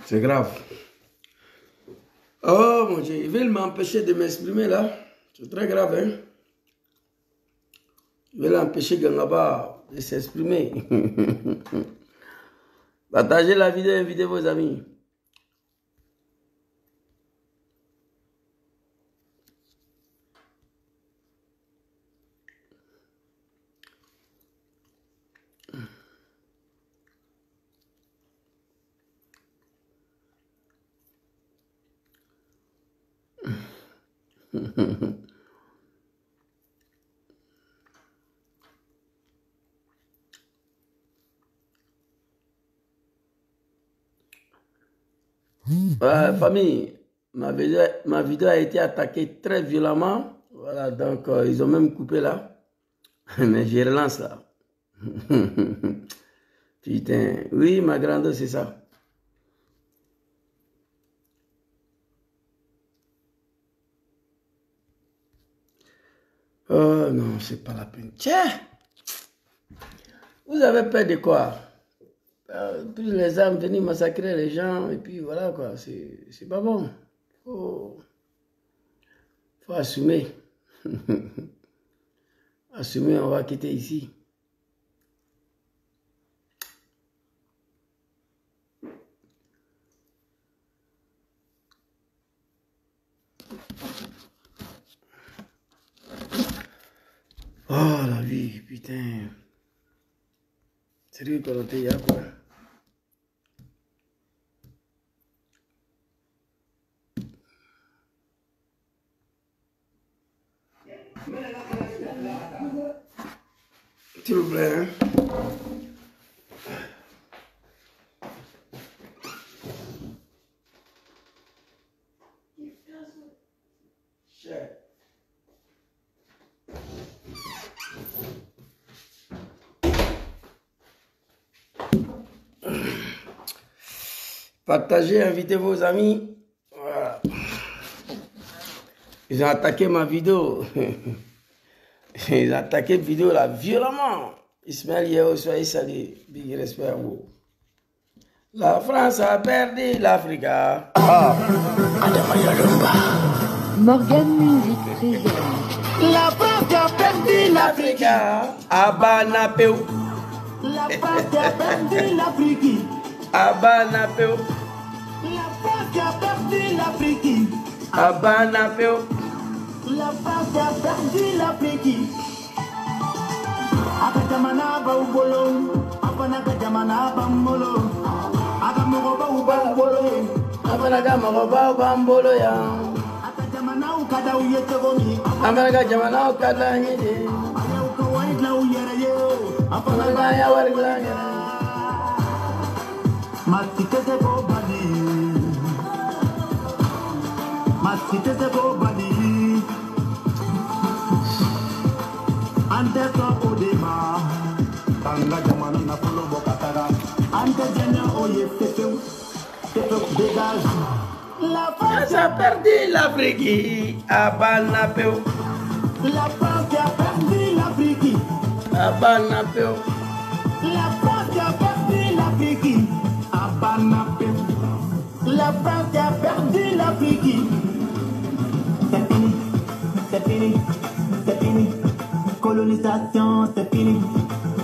C'est grave. Oh mon Dieu, ils veulent m'empêcher de m'exprimer là. C'est très grave, hein. Ils veulent empêcher Gangaba de s'exprimer. Partagez la vidéo, invitez vos amis. Famille, ma vidéo a été attaquée très violemment. Voilà, donc ils ont même coupé là. Mais je relance là. Putain, oui, ma grande, c'est ça. Oh non, c'est pas la peine. Tiens, vous avez peur de quoi? Plus les armes venir massacrer les gens, et puis voilà quoi, c'est pas bon. Faut assumer. Assumer, on va quitter ici. Oh la vie, putain. Sérieux, Coroté, il y a quoi? S'il vous plaît, hein? Partagez, invitez vos amis. Voilà. Ils ont attaqué ma vidéo. Ils ont attaqué la vidéo là violemment. Ismaël Yeo, soyez salués. Big respect à vous. La France a perdu l'Afrique. Morgan Music présente. La France a perdu l'Afrique. Abanapeu. La France a perdu l'Afrique. Abanapeu. La France a perdu l'Afrique. Abanapeu. La France a perdu l'Afrique. Akatamana baubolo, apanaga jamana bambolo. Akamogo baubolo, Apanaga mogoba bambolo ya. akatamana ukada uyetogomi. Apanaga jamana okada nyede. Ayauka waidla uyerayo. Apanaga ya warglanya. Matitete go bali. Matitete go bali. Ante to odema. Tanga jamana na polo bokatara. Ante jene oye fefeu. Fefeu dégage. La France a perdu l'Afrique. Abanapeu. La France a perdu l'Afrique. Abanapeu. La France a perdu l'Afrique. Abanapé. La France a perdu l'Afrique. C'est fini, c'est fini, c'est fini. Colonisation, c'est fini,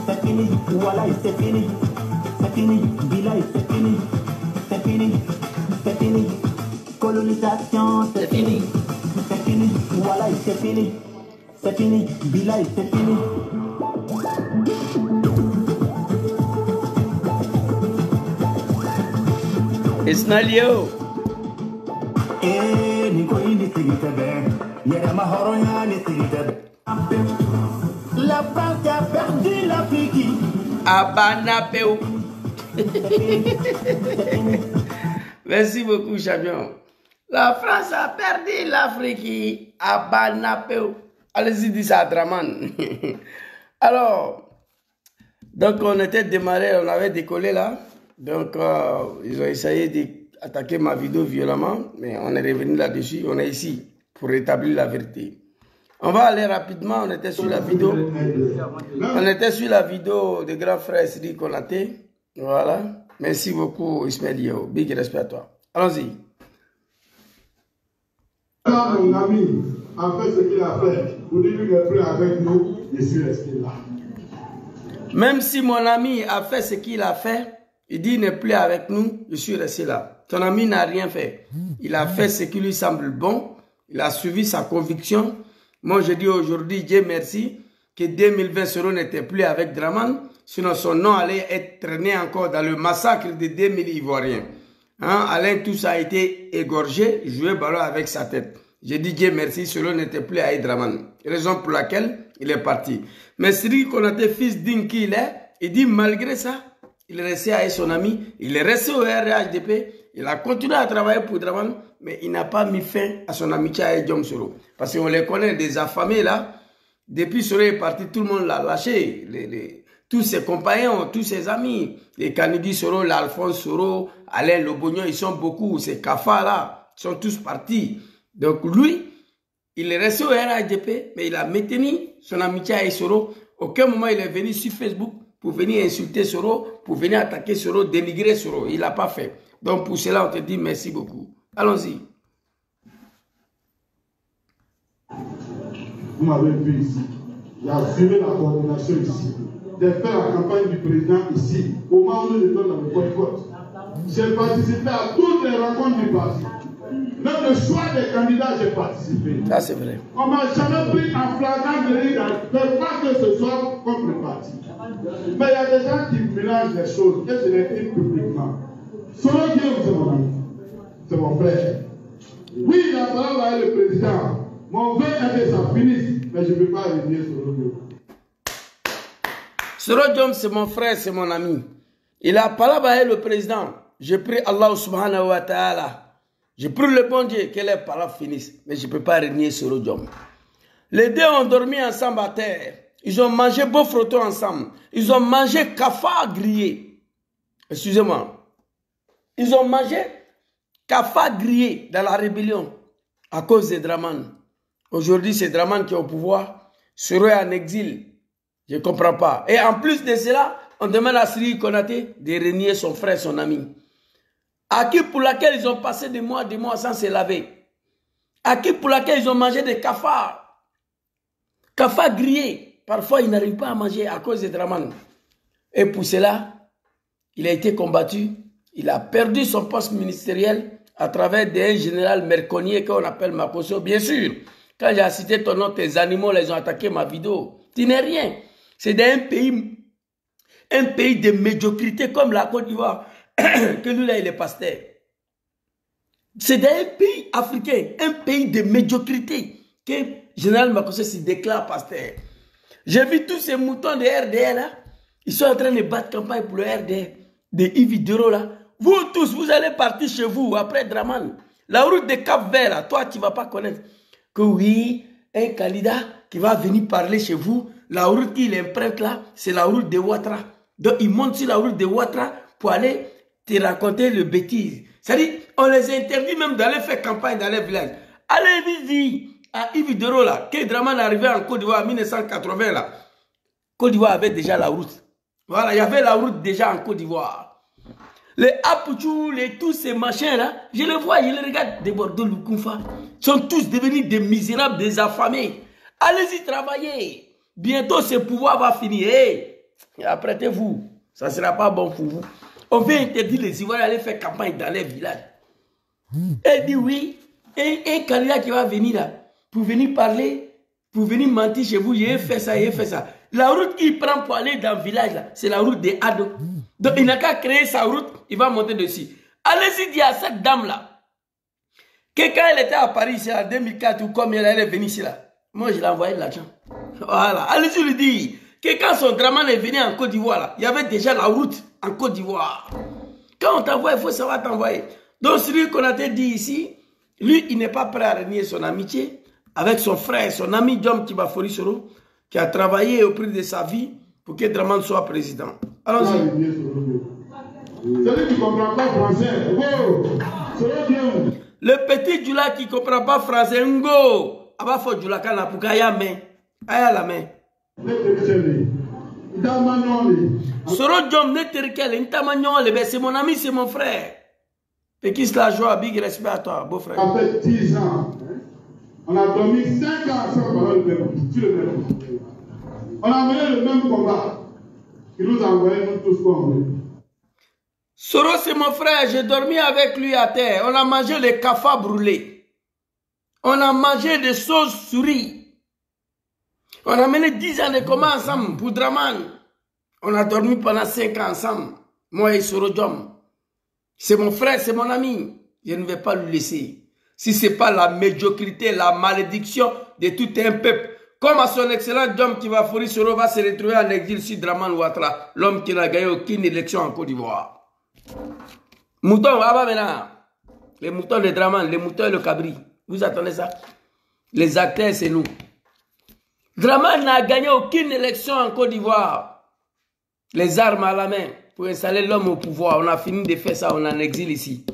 c'est fini. Voilà, c'est fini, c'est fini. Bilay, c'est fini, c'est fini, c'est fini. Colonisation, c'est fini, c'est fini. Voilà, c'est fini, c'est fini. Bilay, c'est fini. Ismaël Yeo. La France a perdu l'Afrique. Abanapeu. Merci beaucoup, champion. La France a perdu l'Afrique. Abanapeu. Allez-y, dis ça à Draman. Alors, donc on était démarré, on avait décollé là. Donc, ils ont essayé d'attaquer ma vidéo violemment, mais on est revenu là-dessus. On est ici pour rétablir la vérité. On va aller rapidement. On était sur la vidéo. On était sur la vidéo de grand frère Sidi Konaté. Voilà. Merci beaucoup, Ismaël Yo. Big respect à toi. Allons-y. Mon ami a fait ce qu'il a fait. Vous dites qu'il n'est plus avec nous, je suis resté là. Même si mon ami a fait ce qu'il a fait, il dit il n'est plus avec nous, je suis resté là. Ton ami n'a rien fait. Il a fait ce qui lui semble bon. Il a suivi sa conviction. Moi, je dis aujourd'hui, Dieu merci, que 2020 Soro n'était plus avec Draman. Sinon, son nom allait être traîné encore dans le massacre de 2000 Ivoiriens. Hein? Alain Tous a été égorgé, joué ballon avec sa tête. J'ai dit Dieu merci, Soro n'était plus avec Draman. Raison pour laquelle il est parti. Mais Siri Konaté, fils digne qu'il est, il dit malgré ça, il est resté avec son ami, il est resté au RHDP, il a continué à travailler pour Draman, mais il n'a pas mis fin à son amitié avec Jom Soro. Parce qu'on les connaît, des affamés là. Depuis Soro est parti, tout le monde l'a lâché. Tous ses compagnons, tous ses amis. Les Kanigui Soro, l'Alphonse Soro, Alain Lobognon, ils sont beaucoup. Ces Kafa là, ils sont tous partis. Donc lui, il est resté au RHDP, mais il a maintenu son amitié avec Soro. Aucun moment il est venu sur Facebook pour venir insulter Soro, pour venir attaquer Soro, dénigrer Soro. Il n'a pas fait. Donc pour cela, on te dit merci beaucoup. Allons-y. Vous m'avez vu ici. J'ai assumé la coordination ici. J'ai fait la campagne du président ici. Au moment où je donne dans le boycott. J'ai participé à toutes les rencontres du parti. Même le choix des candidats, j'ai participé. Ça, c'est vrai. On ne m'a jamais pris en flagrant délit de quoi que ce soit contre le parti. Mais il y a des gens qui mélangent les choses et je les dis publiquement. Soro Guillaume, c'est mon ami. C'est mon frère. Oui, la parole avec le président. Mon vœu est que ça finisse, mais je ne peux pas renier Soro Guillaume. Soro Guillaume, c'est mon frère, c'est mon ami. Il a parlé avec le président. Je prie Allah subhanahu wa ta'ala. Je prie le bon Dieu que les paroles finissent. Mais je ne peux pas renier Soro Guillaume. Les deux ont dormi ensemble à terre. Ils ont mangé beau frotton ensemble. Ils ont mangé kafa grillé. Excusez-moi. Ils ont mangé kafa grillé dans la rébellion à cause de Draman. Aujourd'hui, c'est Draman qui est au pouvoir. Soro est en exil. Je ne comprends pas. Et en plus de cela, on demande à Siri Konaté de renier son frère, son ami. À qui pour laquelle ils ont passé des mois sans se laver. À qui pour laquelle ils ont mangé des cafards. Cafards grillés. Parfois, ils n'arrivent pas à manger à cause de Draman. Et pour cela, il a été combattu. Il a perdu son poste ministériel à travers des général merconnier qu'on appelle Makoso. Bien sûr, quand j'ai cité ton nom, tes animaux, les ont attaqué ma vidéo. Tu n'es rien. C'est dans un pays de médiocrité comme la Côte d'Ivoire que lui là il est pasteur. C'est dans un pays africain, un pays de médiocrité que général Makoso se déclare pasteur. J'ai vu tous ces moutons de RDR là, ils sont en train de battre campagne pour le RDR de Yves Dero là. Vous tous, vous allez partir chez vous après Draman. La route de Cap-Vert là, toi tu ne vas pas connaître que oui, un candidat qui va venir parler chez vous, la route qu'il emprunte là, c'est la route de Ouattara. Donc il monte sur la route de Ouattara pour aller te raconter le bêtise. C'est-à-dire, on les interdit même d'aller faire campagne dans les villages. Allez dire à Yves Dero là, que Draman est arrivé en Côte d'Ivoire en 1980 là. Côte d'Ivoire avait déjà la route. Voilà, il y avait la route déjà en Côte d'Ivoire. Les Apouchou, tous ces machins là, je les vois, je les regarde de Bordeaux, Lukunfa. Ils sont tous devenus des misérables, des affamés. Allez-y travailler. Bientôt ce pouvoir va finir. Hey, apprêtez-vous. Ça ne sera pas bon pour vous. On veut interdire les Ivoiriens d'aller faire campagne dans les villages. Elle dit oui, un candidat qui va venir là, pour venir parler, pour venir mentir chez vous, il fait ça, il fait ça. La route qu'il prend pour aller dans le village là, c'est la route des Ado. Donc il n'a qu'à créer sa route, il va monter dessus. Allez-y dire à cette dame là, que quand elle était à Paris, c'est en 2004 ou comme elle est venue ici là, moi je l'ai envoyé de l'argent. Voilà, allez-y lui dire que quand son Draman est venu en Côte d'Ivoire là, il y avait déjà la route en Côte d'Ivoire. Quand on t'envoie, il faut savoir t'envoyer. Donc celui qu'on a dit ici, lui il n'est pas prêt à renier son amitié avec son frère, son ami Djom Tibafori Soro, qui a travaillé au prix de sa vie pour que Draman soit président. Allons-y. Celui qui ne comprend pas français, le petit Djoula qui ne comprend pas français, Ngo, Abafo Djoula Kana pour qu'il y ait la main. Soro Jom Neterkel, c'est mon ami, c'est mon frère. Et qui se la joie, big respect à toi, beau frère. Ça fait 10 ans. On a dormi 5 ans ensemble pendant le même sur le même. On a mené le même combat. Il nous a envoyé nous tous comme. Soro, c'est mon frère, j'ai dormi avec lui à terre. On a mangé les cafards brûlés. On a mangé des sauces souris. On a mené 10 ans de combat ensemble pour Draman. On a dormi pendant 5 ans ensemble. Moi et Soro Jom. C'est mon frère, c'est mon ami. Je ne vais pas le laisser. Si ce n'est pas la médiocrité, la malédiction de tout un peuple. Comme à son excellent Jom qui va fourrir, Soro va se retrouver en exil sur Draman Ouattara. L'homme qui n'a gagné aucune élection en Côte d'Ivoire. Mouton, là-bas maintenant. Les moutons de Draman, les moutons et le cabri. Vous attendez ça? Les acteurs, c'est nous. Draman n'a gagné aucune élection en Côte d'Ivoire. Les armes à la main pour installer l'homme au pouvoir. On a fini de faire ça, on est en exil ici.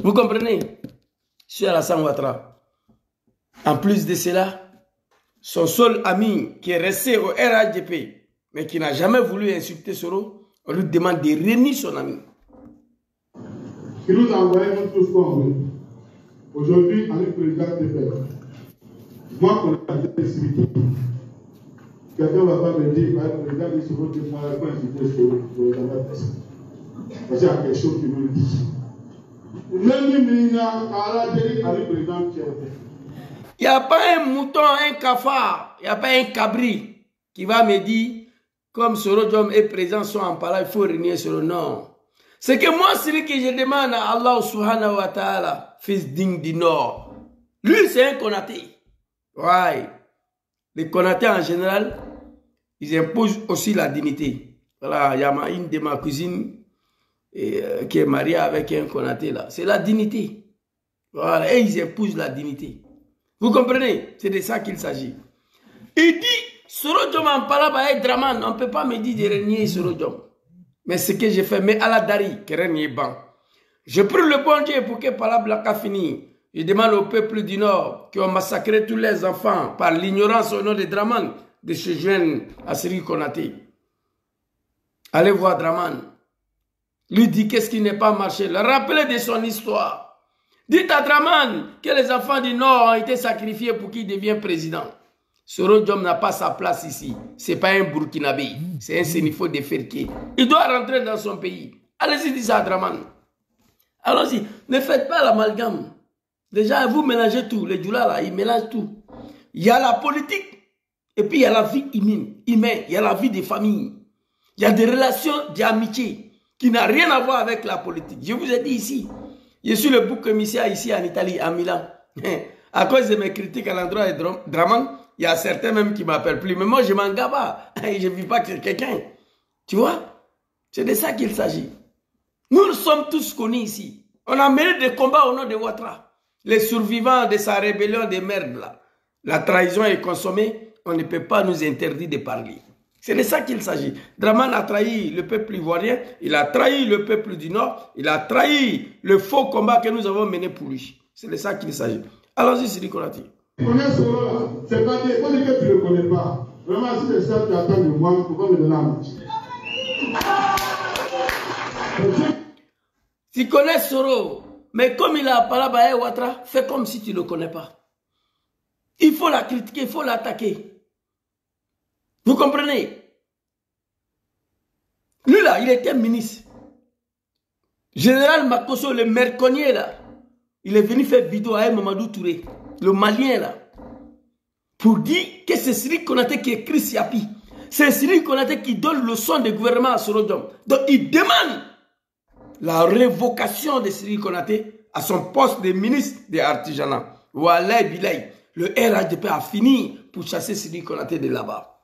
Vous comprenez? Sur Alassane Ouattara. En plus de cela, son seul ami qui est resté au RHDP, mais qui n'a jamais voulu insulter Soro, on lui demande de renier son ami. Il nous a envoyé nous tous comme. Aujourd'hui, avec le président TPF, moi, pour la décision, quelqu'un ne va pas me dire, le président de Soro, que moi, quand j'étais sur le parce qu'il y a quelque chose qui nous dit. Même il n'y a pas un mouton, un cafard, il n'y a pas un cabri qui va me dire, comme Soro Jom et présent sont en parlant, il faut renier sur le nom. C'est que moi, celui que je demande à Allah subhanahu wa ta'ala, fils digne du Nord, lui c'est un Konaté. Ouais. Les Konatés en général, ils imposent aussi la dignité. Voilà, il y a une de ma cousine qui est mariée avec un Konaté là. C'est la dignité. Voilà, et ils imposent la dignité. Vous comprenez? C'est de ça qu'il s'agit. Il dit, Soro Jom en parle avec Draman, on ne peut pas me dire de renier Soro Jom. Mais ce que j'ai fait, mais à la Dari, qui renie ban. Je prie le bon Dieu pour que Palabla a fini. Je demande au peuple du Nord qui ont massacré tous les enfants par l'ignorance au nom de Draman de se joindre à Siri Konaté. Allez voir Draman. Lui dit qu'est-ce qui n'est pas marché. Le rappeler de son histoire. Dites à Draman que les enfants du Nord ont été sacrifiés pour qu'il devienne président. Soro Jom n'a pas sa place ici. Ce n'est pas un Burkinabé. C'est un Sénifo de Ferké. Il doit rentrer dans son pays. Allez-y, dis ça à Draman. Allons-y. Ne faites pas l'amalgame. Déjà, vous mélangez tout. Les Djoula, là, ils mélangent tout. Il y a la politique. Et puis, il y a la vie humaine. Il y a la vie des familles. Il y a des relations d'amitié qui n'ont rien à voir avec la politique. Je vous ai dit ici. Je suis le bouc émissaire ici en Italie, à Milan. À cause de mes critiques à l'endroit de Draman, il y a certains même qui ne m'appellent plus. Mais moi, je m'en gave pas. Je ne vis pas que quelqu'un. Tu vois? C'est de ça qu'il s'agit. Nous sommes tous connus ici. On a mené des combats au nom de Ouattara. Les survivants de sa rébellion de merde là. La trahison est consommée. On ne peut pas nous interdire de parler. C'est de ça qu'il s'agit. Draman a trahi le peuple ivoirien. Il a trahi le peuple du Nord. Il a trahi le faux combat que nous avons mené pour lui. C'est de ça qu'il s'agit. Allons-y, Siri Konaté. Tu connais Soro là, c'est pas dire, quand que tu ne le connais pas. Vraiment, si c'est ça que tu attends de moi, pourquoi me donner la marche? Tu connais Soro, mais comme il a parlé à Ouattara, fais comme si tu ne le connais pas. Il faut la critiquer, il faut l'attaquer. Vous comprenez? Lui là, il était ministre. Général Makosso, le merconnier là, il est venu faire vidéo à Mamadou Touré. Le Malien là, pour dire que c'est Siri Konaté qui écrit Siapi. C'est Siri Konaté qui donne le son de gouvernement à Soro Jom. Donc il demande la révocation de Siri Konaté à son poste de ministre des artisanats. Walay Bilay, le RHDP a fini pour chasser Siri Konaté de là-bas.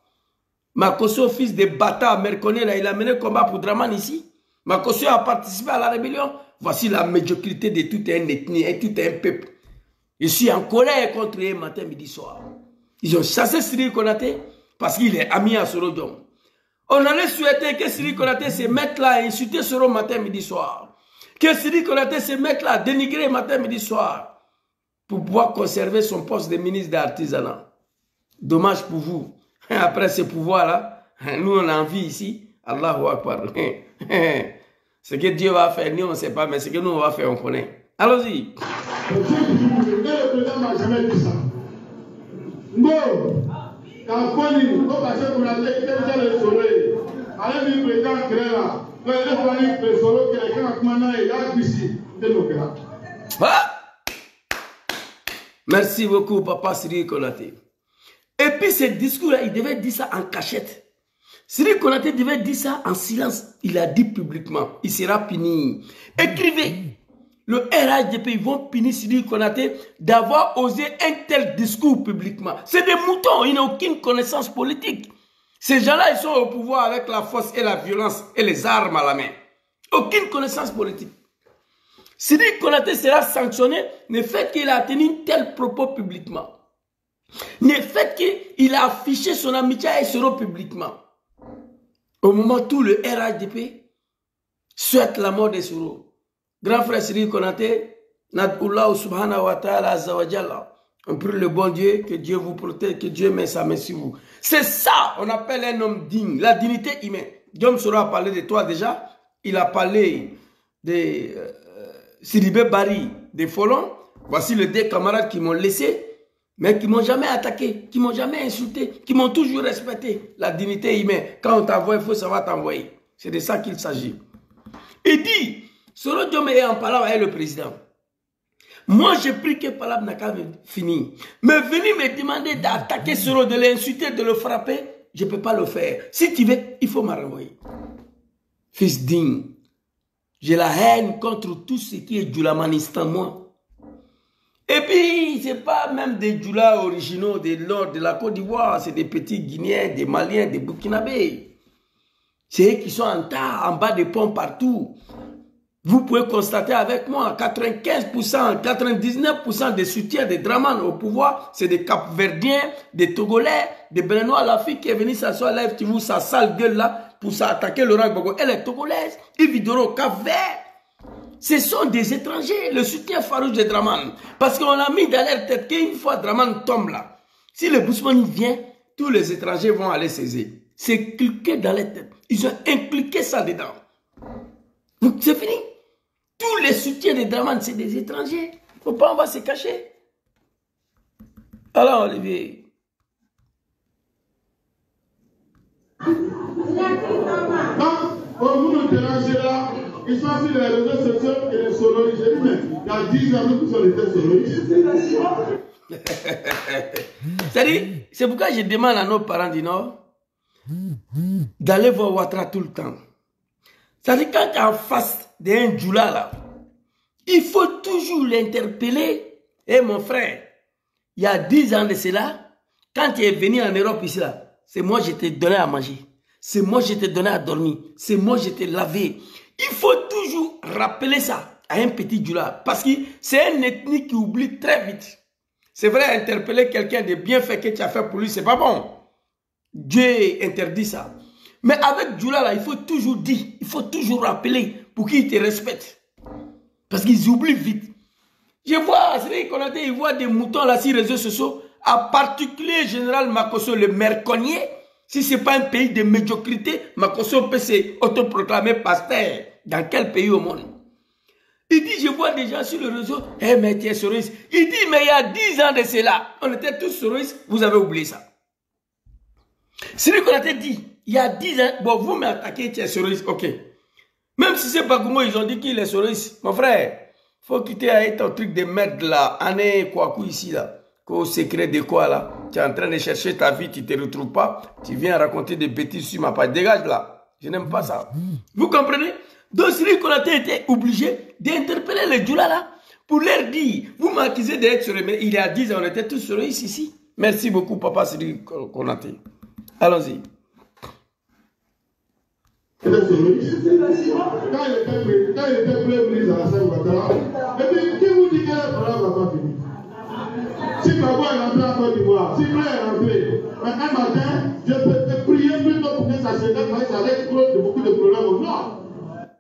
Makosso, fils de bâtard merconnier là, il a mené le combat pour Draman ici. Makosso a participé à la rébellion. Voici la médiocrité de toute une ethnie et tout un peuple. Je suis en colère contre eux matin, midi, soir. Ils ont chassé Siri Konaté parce qu'il est ami à Soro Jom. On allait souhaiter que Siri Konaté se mette là à insulter Soro matin, midi, soir. Que Siri Konaté se mette là à dénigrer matin, midi, soir. Pour pouvoir conserver son poste de ministre de l'artisanat. Dommage pour vous. Après ce pouvoir-là, Nous, on a envie ici. Allahu Akbar. Ce que Dieu va faire, nous, on ne sait pas, mais ce que nous, on va faire, on connaît. Allons-y. Le président n'a jamais dit ça. Non. Quand on passe pour la tête, le soleil. Allez, le président créé là. Le soleil, quelqu'un a commandé, il a ici. Merci beaucoup, Papa Siri Konaté. Et puis, ce discours-là, il devait dire ça en cachette. Siri Konaté devait dire ça en silence. Il a dit publiquement. Il sera puni. Écrivez. Le RHDP, ils vont punir Siri Konaté d'avoir osé un tel discours publiquement. C'est des moutons. Ils n'ont aucune connaissance politique. Ces gens-là, ils sont au pouvoir avec la force et la violence et les armes à la main. Aucune connaissance politique. Siri Konaté sera sanctionné le fait qu'il a tenu un tel propos publiquement. Le fait qu'il a affiché son amitié à Soro publiquement. Au moment où tout le RHDP souhaite la mort de Soro. Grand frère Siri Konaté, Nadullah subhanahu wa ta'ala azawajalla. On prie le bon Dieu, que Dieu vous protège, que Dieu met sa main sur vous. C'est ça, on appelle un homme digne, la dignité humaine. Diom Soro a parlé de toi déjà. Il a parlé de Sidibé Bari, des Folons. Voici les deux camarades qui m'ont laissé, mais qui ne m'ont jamais attaqué, qui ne m'ont jamais insulté, qui m'ont toujours respecté. La dignité humaine. Quand on t'envoie, il faut savoir t'envoyer. C'est de ça qu'il s'agit. Il dit, Soro Diom est en parlant avec le président. Moi, j'ai pris que Palab n'a qu'à finir. Mais venir me demander d'attaquer Soro, de l'insulter, de le frapper, je ne peux pas le faire. Si tu veux, il faut me renvoyer. Fils digne, j'ai la haine contre tout ce qui est djoulamanistan, moi. Et puis, ce n'est pas même des djoulas originaux de l'ordre de la Côte d'Ivoire, c'est des petits Guinéens, des Maliens, des Burkinabés. C'est eux qui sont en tas, en bas des ponts partout. Vous pouvez constater avec moi, 95%, 99% des soutiens des Draman au pouvoir, c'est des Cap-Verdiens, des Togolais, des Béninois. La fille qui est venue s'asseoir là, tu vois sa sale gueule là, pour s'attaquer Laurent Gbagbo. Elle est togolaise, ils vidéo au Cap-Vert. Ce sont des étrangers, le soutien farouche des Draman. Parce qu'on a mis dans leur tête qu'une fois Draman tombe là, si le Bousmani vient, tous les étrangers vont aller saisir. C'est cliqué dans leur tête. Ils ont impliqué ça dedans. C'est fini. Tous les soutiens des Draman, c'est des étrangers. Faut pas, on va se cacher. Alors, Olivier. Quand on nous dérange là, ils sont sur les réseaux sociaux et les soloristes. J'ai dit, mais il y a 10 ans que sont les soloristes. C'est-à-dire, c'est pourquoi je demande à nos parents du Nord d'aller voir Ouattara tout le temps. C'est-à-dire, quand tu es en face d'un djoula là, il faut toujours l'interpeller. Eh mon frère, il y a 10 ans de cela, quand tu es venu en Europe ici là, c'est moi je t'ai donné à manger. C'est moi je t'ai donné à dormir. C'est moi je t'ai lavé. Il faut toujours rappeler ça à un petit djoula. Parce que c'est une ethnie qui oublie très vite. C'est vrai, interpeller quelqu'un de bienfaits que tu as fait pour lui, c'est pas bon. Dieu interdit ça. Mais avec Djoula, là, il faut toujours dire, il faut toujours rappeler pour qu'ils te respectent. Parce qu'ils oublient vite. Je vois, c'est qu'on a dit, ils voient des moutons là sur les réseaux sociaux, en particulier Général Makosso, le merconnier. Si ce n'est pas un pays de médiocrité, Makosso peut s'autoproclamer pasteur. Dans quel pays au monde? Il dit, je vois des gens sur le réseau, eh mais tu es soriste. Il dit, mais il y a 10 ans de cela, on était tous soristes, vous avez oublié ça. C'est lui qu'on a dit, il y a 10 ans, bon, vous m'attaquez, tu es soriste, ok. Même si c'est pas comme moi, ils ont dit qu'il est soriste. Mon frère, faut quitter avec ton truc de merde là, année quoi ici là. Qu'au secret de quoi là? Tu es en train de chercher ta vie, tu ne te retrouves pas, tu viens raconter des bêtises sur ma page. Dégage là, je n'aime pas ça. Vous comprenez? Donc, Siri Konaté était obligé d'interpeller les djoula là pour leur dire, vous m'accusez d'être sur mais il y a 10 ans, on était tous sur ici. Merci beaucoup, papa Siri Konaté. Allons-y. Quand il était premier ministre à la Saint-Ouattara, et puis qui vous dit que le problème va pas finir? Si Gbagbo est rentré en Côte d'Ivoire, si Blé est rentré, mais un matin, je peux prier plutôt pour que ça se dépasse, ça reste trop de beaucoup de problèmes au nord.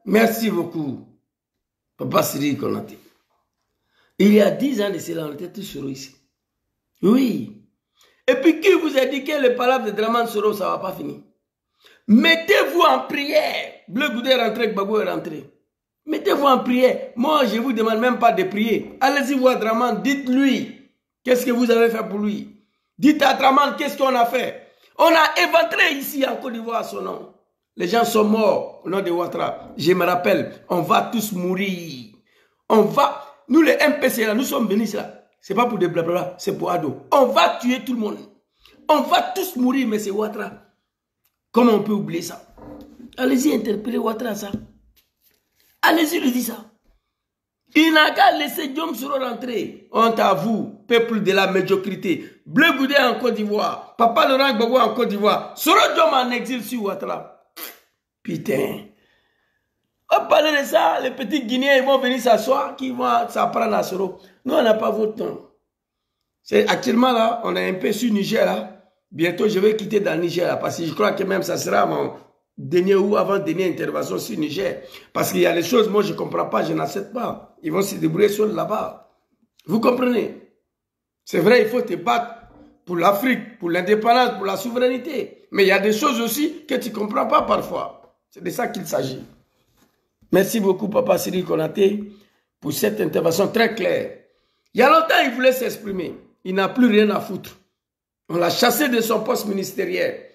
Merci beaucoup, papa Siri Konaté. Il y a 10 ans de cela, on était tous sur ici. Oui. Et puis qui vous a dit que le palabre de Draman Soro, ça ne va pas finir? Mettez-vous en prière. Bleu Goudé est rentré, Gbagbo est rentré. Mettez-vous en prière. Moi, je ne vous demande même pas de prier. Allez-y voir Draman, dites-lui qu'est-ce que vous avez fait pour lui. Dites à Draman qu'est-ce qu'on a fait. On a éventré ici en Côte d'Ivoire son nom. Les gens sont morts au nom de Ouattara. Je me rappelle, on va tous mourir. On va, nous les MPC là, nous sommes venus là. Ce n'est pas pour des blabla, c'est pour Ado. On va tuer tout le monde. On va tous mourir, mais c'est Ouattara. Comment on peut oublier ça? Allez-y interpeller Ouattara ça. Allez-y lui dire ça. Il n'a qu'à laisser Diom Soro rentrer. Honte à vous, peuple de la médiocrité. Bleu Goudé en Côte d'Ivoire. Papa Laurent Gbagbo en Côte d'Ivoire. Soro Diom en exil sur Ouattara. Putain. On parle de ça, les petits Guinéens ils vont venir s'asseoir, qui vont s'apprendre à Soro. Nous, on n'a pas votre temps. Actuellement là, on est un peu sur Niger là. Bientôt, je vais quitter dans le Niger là, parce que je crois que même ça sera mon dernier ou avant-dernière intervention sur Niger. Parce qu'il y a des choses, moi je ne comprends pas, je n'accepte pas. Ils vont se débrouiller sur là-bas. Vous comprenez? C'est vrai, il faut te battre pour l'Afrique, pour l'indépendance, pour la souveraineté. Mais il y a des choses aussi que tu ne comprends pas parfois. C'est de ça qu'il s'agit. Merci beaucoup, Papa Cyril Konaté, pour cette intervention très claire. Il y a longtemps, il voulait s'exprimer. Il n'a plus rien à foutre. On l'a chassé de son poste ministériel.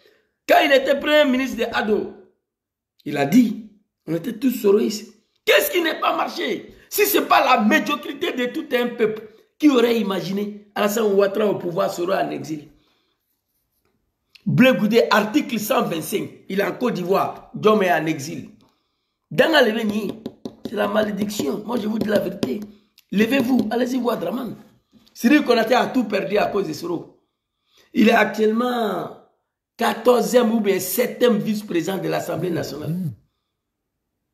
Quand il était premier ministre de Ado, il a dit, on était tous soroïstes. Qu'est-ce qui n'est pas marché? Si ce n'est pas la médiocrité de tout un peuple, qui aurait imaginé Alassane Ouattara au pouvoir, Soro en exil? Bleu Goudé, article 125, il est en Côte d'Ivoire, Diom est en exil. Dans la levée, c'est la malédiction. Moi, je vous dis la vérité. Levez-vous, allez-y voir Draman. Cyril Konaté a tout perdu à cause de Soro. Il est actuellement 14e ou bien 7e vice-président de l'Assemblée nationale.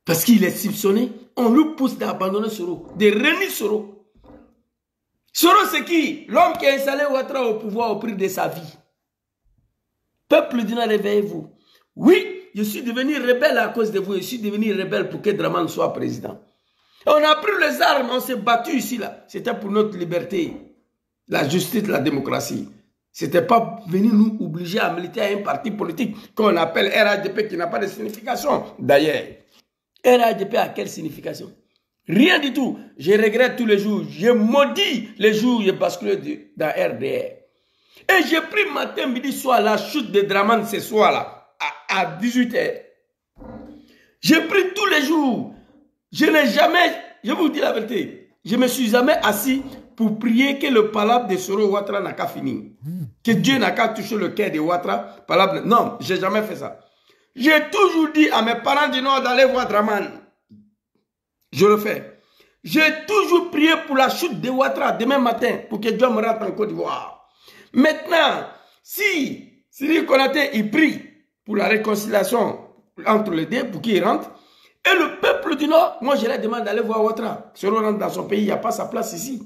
Parce qu'il est soupçonné, on lui pousse d'abandonner Soro, de renier Soro. Soro, c'est qui? L'homme qui a installé Ouattara au pouvoir au prix de sa vie. Peuple du Nord, réveillez-vous. Oui, je suis devenu rebelle à cause de vous. Je suis devenu rebelle pour que Draman soit président. On a pris les armes, on s'est battu ici, là. C'était pour notre liberté, la justice, la démocratie. C'était pas venir nous obliger à militer à un parti politique qu'on appelle RHDP qui n'a pas de signification. D'ailleurs, RHDP a quelle signification? Rien du tout. Je regrette tous les jours. Je maudis les jours où je bascule dans RDR. Et j'ai pris matin, midi, soir la chute de Draman ce soir-là, à 18 h. J'ai pris tous les jours. Je n'ai jamais, je vous dis la vérité, je ne me suis jamais assis pour prier que le palabre de Soro Ouattara n'a qu'à finir. Que Dieu n'a qu'à toucher le cœur de Ouattara. Non, je n'ai jamais fait ça. J'ai toujours dit à mes parents du Nord d'aller voir Draman. Je le fais. J'ai toujours prié pour la chute de Ouattara demain matin pour que Dieu me rentre en Côte d'Ivoire. Maintenant, si Cyril Konaté il prie pour la réconciliation entre les deux pour qu'il rentre, et le peuple du Nord, moi je leur demande d'aller voir Ouattara. Soro rentre dans son pays, il n'y a pas sa place ici.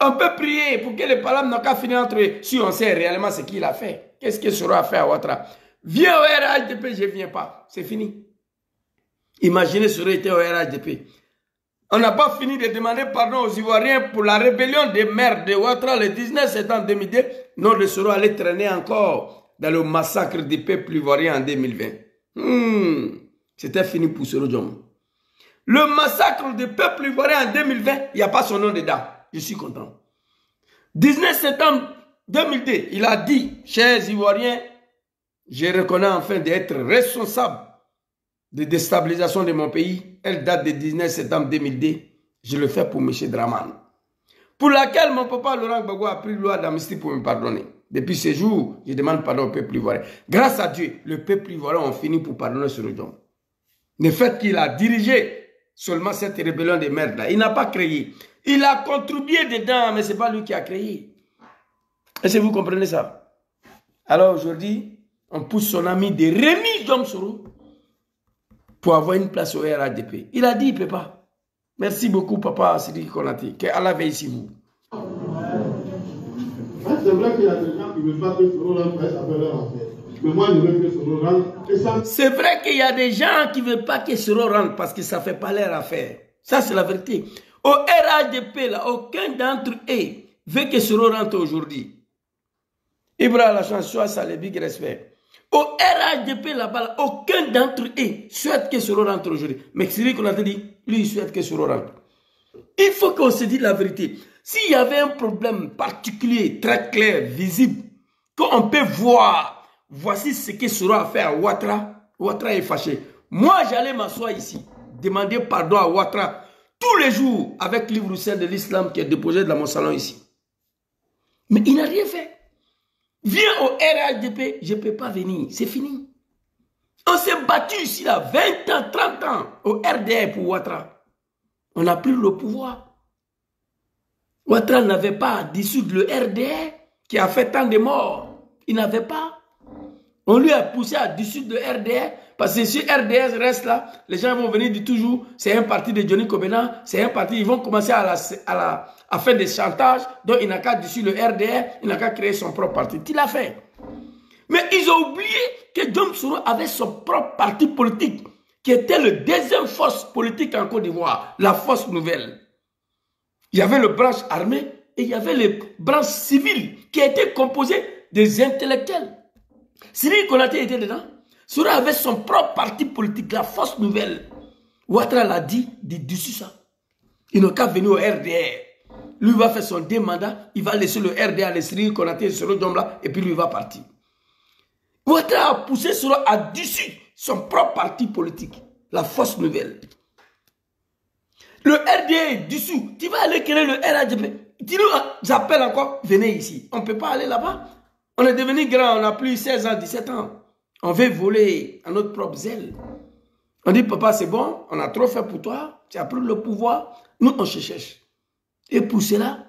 On peut prier pour que les palabres n'ont qu'à finir entre eux si on sait réellement ce qu'il a fait. Qu'est-ce que Soro a fait à Ouattara? Viens au RHDP, je ne viens pas. C'est fini. Imaginez Soro était au RHDP. On n'a pas fini de demander pardon aux Ivoiriens pour la rébellion des maires de Ouattara le 19 septembre 2002. Non, le Soro allait traîner encore dans le massacre des peuples ivoiriens en 2020. C'était fini pour Soro Diom. Le massacre des peuples ivoiriens en 2020, il n'y a pas son nom dedans. Je suis content. 19 septembre 2002, il a dit, chers Ivoiriens, je reconnais enfin d'être responsable de déstabilisation de mon pays. Elle date du 19 septembre 2002. Je le fais pour M. Draman. Pour laquelle mon papa Laurent Gbagbo a pris loi d'amnistie pour me pardonner. Depuis ce jour, je demande pardon au peuple ivoirien. Grâce à Dieu, le peuple ivoirien a fini pour pardonner Soro Diom. Le fait qu'il a dirigé seulement cette rébellion de merde là, il n'a pas créé. Il a contribué dedans, mais ce n'est pas lui qui a créé. Est-ce que vous comprenez ça? Alors aujourd'hui, on pousse son ami de Rémi Diom Soro pour avoir une place au RHDP. Il a dit il ne peut pas. Merci beaucoup, Papa Cyril Konaté. Que Allah veille sur vous. C'est vrai qu'il y a des gens qui ne veulent pas que Soro rentre, ça fait leur affaire. Mais moi, je veux que Soro rentre. C'est vrai qu'il y a des gens qui ne veulent pas que Soro rentre parce que ça ne fait pas leur affaire. Ça, c'est la vérité. Au RHDP, là, aucun d'entre eux veut que Soro rentre aujourd'hui. Ibrahim la chance, soit ça, le big respect. Au RHDP là-bas, aucun d'entre eux souhaite que Soro rentre aujourd'hui. Mais Cyril Konaté dit, lui, il souhaite que Soro rentre. Il faut qu'on se dise la vérité. S'il y avait un problème particulier, très clair, visible, qu'on peut voir, voici ce que Soro a fait à Ouattara, Ouattara est fâché. Moi, j'allais m'asseoir ici, demander pardon à Ouattara tous les jours avec le livre saint de l'islam qui est déposé dans mon salon ici. Mais il n'a rien fait. Viens au RHDP, je ne peux pas venir, c'est fini. On s'est battu ici là, 20 ans, 30 ans, au RDR pour Ouattara. On a pris le pouvoir. Ouattara n'avait pas à dissoudre le RDR qui a fait tant de morts. Il n'avait pas. On lui a poussé à dissoudre le RDR parce que si RDR reste là, les gens vont venir dire toujours c'est un parti de Johnny Kobena, c'est un parti, ils vont commencer à faire des chantages, donc il n'a qu'à dissoudre le RDR, il n'a qu'à créer son propre parti. Il l'a fait. Mais ils ont oublié que Djom Soro avait son propre parti politique qui était le deuxième force politique en Côte d'Ivoire, la force nouvelle. Il y avait le branche armée et il y avait les branches civiles qui étaient composées des intellectuels. Cyril Konaté était dedans. Soro avait son propre parti politique, la force nouvelle. Ouattara l'a dit, dessus ça. Il n'a qu'à venir au RDR. Lui va faire son 2 mandats, il va laisser le RDR, les Cyril Konaté, Soro Djomla, et puis lui va partir. Ouattara a poussé Soro à dessus son propre parti politique, la force nouvelle. Le RDA est dessous. Tu vas aller créer le RHDP. Tu nous appelles encore, venez ici. On ne peut pas aller là-bas. On est devenu grand, on a plus 16 ans, 17 ans. On veut voler à notre propre zèle. On dit, papa, c'est bon, on a trop fait pour toi, tu as pris le pouvoir, nous on se cherche. Et pour cela,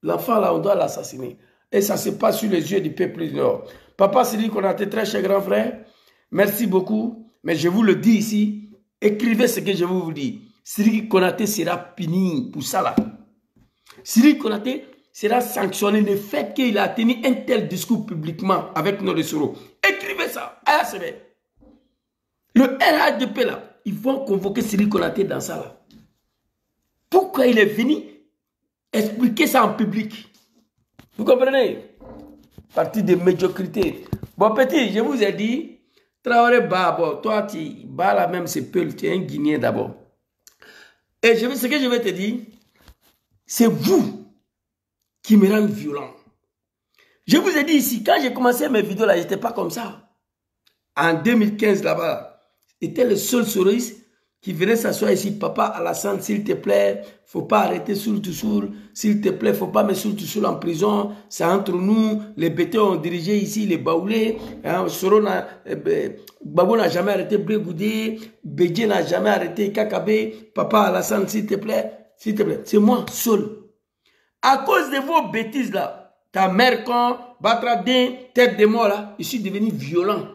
l'enfant là, on doit l'assassiner. Et ça se passe sur les yeux du peuple du Nord. Papa Cyril Konaté, très cher grand frère, merci beaucoup, mais je vous le dis ici, écrivez ce que je vous dis. Cyril Konaté sera puni pour ça là. Cyril Konaté sera sanctionné le fait qu'il a tenu un tel discours publiquement avec nos Soro. Écrivez ça. Le RHDP là, ils vont convoquer Cyril Konaté dans ça là. Pourquoi il est venu expliquer ça en public? Vous comprenez? Partie de médiocrité. Bon petit, je vous ai dit, Traoré Babo, toi tu bats la même Sepeul, tu es un Guinéen d'abord. Et ce que je vais te dire, c'est vous qui me rendez violent. Je vous ai dit ici, quand j'ai commencé mes vidéos là, je n'étais pas comme ça. En 2015 là-bas, j'étais le seul soroïste qui venait s'asseoir ici. Papa Alassane, s'il te plaît, faut pas arrêter Soul to Soul. S'il te plaît, faut pas mettre Soul to Soul en prison. C'est entre nous. Les BT ont dirigé ici, les Baoulés. Babou n'a jamais arrêté Brégoudé. Bédié n'a jamais arrêté Kakabé. Papa Alassane, s'il te plaît. S'il te plaît. C'est moi, seul. À cause de vos bêtises là, ta mère con, Batradin, tête de mort là, je suis devenu violent.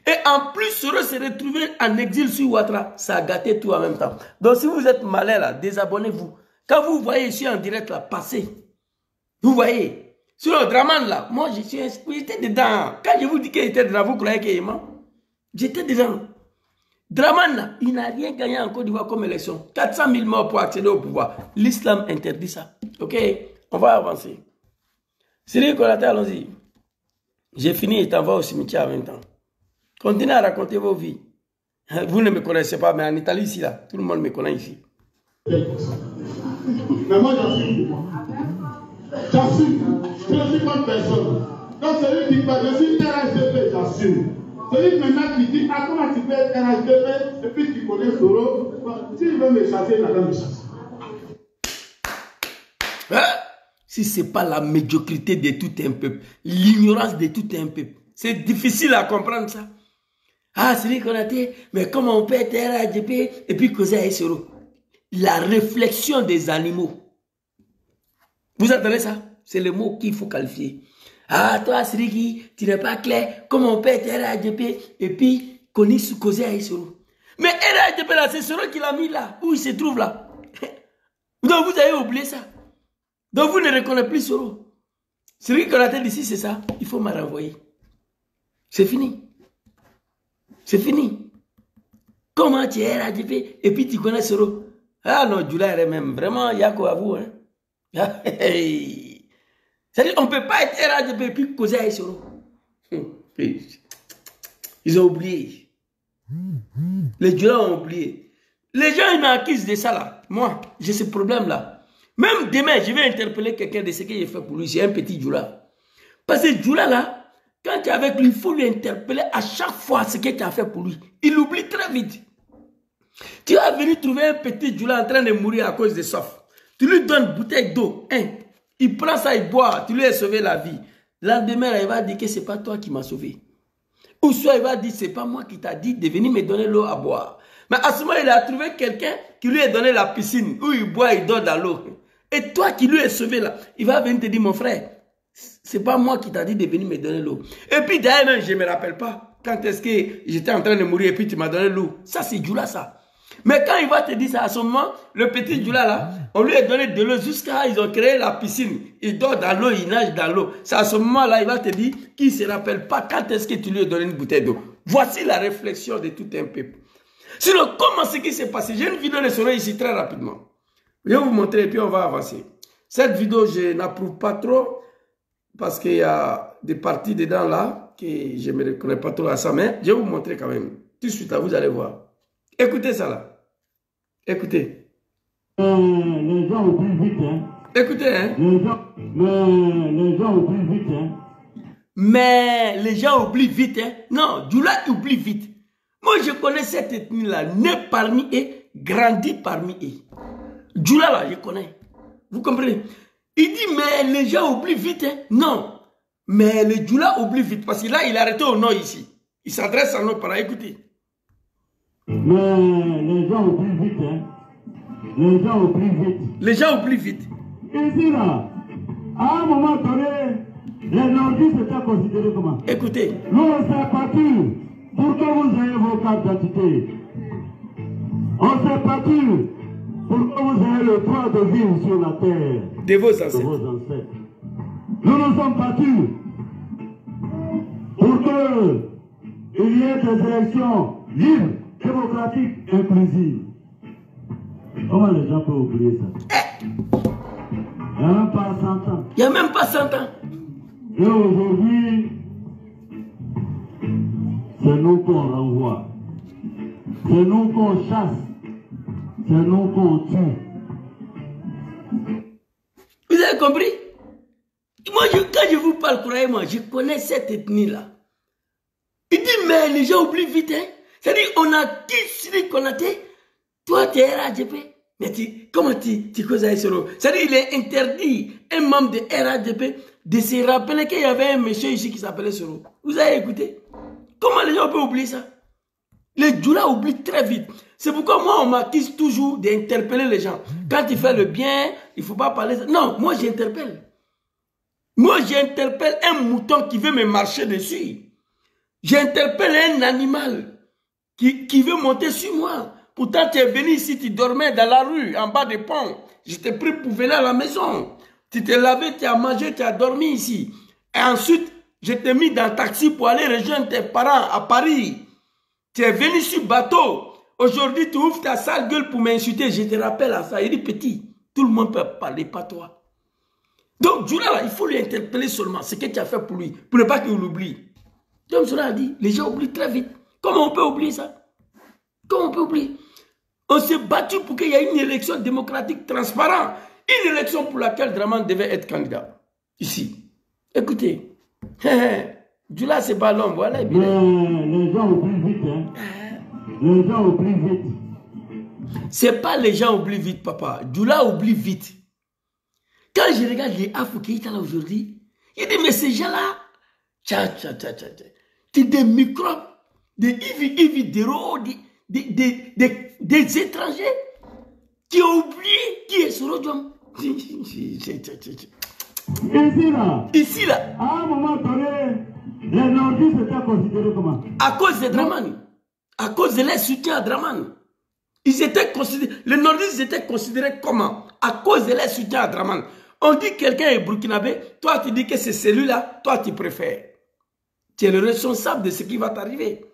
Et en plus, Soro s'est retrouvé en exil sur Ouattara. Ça a gâté tout en même temps. Donc si vous êtes malin là, désabonnez-vous. Quand vous voyez ici en direct là, passez. Vous voyez. Sur le Draman là, moi j'étais dedans. Quand je vous dis qu'il était dedans, vous croyez qu'il est mort? J'étais dedans. Draman là, il n'a rien gagné en Côte d'Ivoire comme élection. 400 000 morts pour accéder au pouvoir. L'islam interdit ça. Ok, on va avancer. Cyril Konaté, allons-y. J'ai fini et t'envoie au cimetière en même temps. Continuez à raconter vos vies. Vous ne me connaissez pas, mais en Italie, ici, là, tout le monde me connaît ici. Mais moi, j'assume pour moi. J'assume. Je ne suis pas une personne. Donc, celui qui parle, je suis RHDP, j'assume. Celui maintenant qui dit, ah, comment tu peux être RHDP, et puis tu connais Soro, s'il veut me chasser, il va me chasser. Si ce n'est pas la médiocrité de tout un peuple, l'ignorance de tout un peuple, c'est difficile à comprendre ça. Ah, c'est lui qu'on a dit, mais comment on peut être RHDP et puis causer à Soro? La réflexion des animaux. Vous entendez ça? C'est le mot qu'il faut qualifier. Ah, toi, Sriki, tu n'es pas clair. Comment on peut être RHDP et puis causer à Soro? Mais RHDP là, c'est Soro qui l'a mis là, où il se trouve là. Donc vous avez oublié ça. Donc vous ne reconnaissez plus Soro. Celui qu'on a dit ici, c'est ça. Il faut me renvoyer. C'est fini. C'est fini. Comment tu es RHDP et puis tu connais Soro? Ah non, Djoula même. Vraiment, il y a quoi à vous. Hein? C'est-à-dire qu'on ne peut pas être RHDP et puis causer à Soro. Ils ont oublié. Les Djoula ont oublié. Les gens, ils m'accusent de ça là. Moi, j'ai ce problème-là. Même demain, je vais interpeller quelqu'un de ce que j'ai fait pour lui. C'est un petit Djoula. Parce que Djoula là, quand tu es avec lui, il faut lui interpeller à chaque fois ce que tu as fait pour lui. Il oublie très vite. Tu vas venir trouver un petit Djoula en train de mourir à cause de soif. Tu lui donnes une bouteille d'eau. Il prend ça, il boit. Tu lui as sauvé la vie. Lendemain, il va dire que ce n'est pas toi qui m'as sauvé. Ou soit il va dire, ce n'est pas moi qui t'a dit de venir me donner l'eau à boire. Mais à ce moment, il a trouvé quelqu'un qui lui a donné la piscine où il boit, il dort dans l'eau. Et toi qui lui es sauvé là, il va venir te dire, mon frère, ce n'est pas moi qui t'a dit de venir me donner l'eau. Et puis d'ailleurs, même, je ne me rappelle pas quand est-ce que j'étais en train de mourir et puis tu m'as donné l'eau. Ça, c'est Djoula, ça. Mais quand il va te dire ça, à ce moment, le petit Djoula là, on lui a donné de l'eau jusqu'à ils ont créé la piscine. Il dort dans l'eau, il nage dans l'eau. C'est à ce moment-là, il va te dire qu'il ne se rappelle pas quand est-ce que tu lui as donné une bouteille d'eau. Voici la réflexion de tout un peuple. Sinon, comment c'est qui s'est passé? J'ai une vidéo de sonner ici très rapidement. Je vais vous montrer et puis on va avancer. Cette vidéo, je n'approuve pas trop parce qu'il y a des parties dedans là que je ne me reconnais pas trop à ça. Mais je vais vous montrer quand même. Tout de suite là, vous allez voir. Écoutez ça là. Écoutez. Les gens oublient vite, hein. Écoutez, hein. Les gens oublient vite, hein. Mais les gens oublient vite, hein. Non, Djoula oublie vite. Moi, je connais cette ethnie-là, né parmi eux, grandi parmi eux. Djoula, là, je connais. Vous comprenez? Il dit, mais les gens oublient vite, hein. Non. Mais les Djoula oublient vite, parce que là, il est arrêté au nord ici. Il s'adresse à nos parents, écoutez. Mais les gens oublient vite, hein. Les gens oublient vite. Les gens oublient vite. Ici, là, à un moment donné, les nordistes étaient considérés comment? Écoutez. Nous, on s'est battu pour que vous ayez vos cartes d'identité. On s'est battu pour que vous ayez le droit de vivre sur la terre. De vos ancêtres. De vos ancêtres. Nous nous sommes battus pour qu'il y ait des élections libres, démocratiques, inclusives. Comment les gens peuvent oublier ça? Il n'y a même pas 100 ans. Il n'y a même pas 100 ans. Et aujourd'hui, c'est nous qu'on renvoie. C'est nous qu'on chasse. C'est nous qu'on tue. Vous avez compris? Moi, quand je vous parle, croyez-moi, je connais cette ethnie-là. Il dit, mais les gens oublient vite, hein. C'est-à-dire, on a dit, Sidi Konaté, toi, tu es RADP. Mais comment tu causes avec Soro? C'est-à-dire, il est interdit, un membre de RADP, de se rappeler qu'il y avait un monsieur ici qui s'appelait Soro. Vous avez écouté? Comment les gens peuvent oublier ça? Les Djoula oublient très vite. C'est pourquoi moi, on m'accuse toujours d'interpeller les gens. Quand tu fais le bien, il ne faut pas parler. Non, moi, j'interpelle. Moi, j'interpelle un mouton qui veut me marcher dessus. J'interpelle un animal qui veut monter sur moi. Pourtant, tu es venu ici, tu dormais dans la rue, en bas des ponts. Je t'ai pris pour venir à la maison. Tu t'es lavé, tu as mangé, tu as dormi ici. Et ensuite, je t'ai mis dans le taxi pour aller rejoindre tes parents à Paris. Tu es venu sur bateau. Aujourd'hui, tu ouvres ta sale gueule pour m'insulter. Je te rappelle à ça. Il dit, petit, tout le monde peut parler, pas toi. Donc, Djoula, il faut lui interpeller seulement ce que tu as fait pour lui, pour ne pas qu'il l'oublie. Comme cela a dit, les gens oublient très vite. Comment on peut oublier ça? Comment on peut oublier? On s'est battu pour qu'il y ait une élection démocratique transparente. Une élection pour laquelle Draman devait être candidat. Ici. Écoutez. Djoula, c'est pas l'homme. Voilà. Mais les gens oublient vite. Hein. Les gens oublient vite. C'est pas les gens oublient vite, papa. Djoula oublie vite. Quand je regarde les Afro-Keïta là aujourd'hui, il dit, mais ces gens-là, c'est des microbes, des ividéros, des étrangers qui ont oublié qui est Sorodjom. Ici là. À un moment donné, les nordistes étaient considérés comment? À cause de Draman. À cause de leur soutien à Draman. Ils étaient considérés, les nordistes étaient considérés comment? À cause de leur soutien à Draman. On dit que quelqu'un est burkinabé, toi tu dis que c'est celui-là, toi tu préfères. Tu es le responsable de ce qui va t'arriver.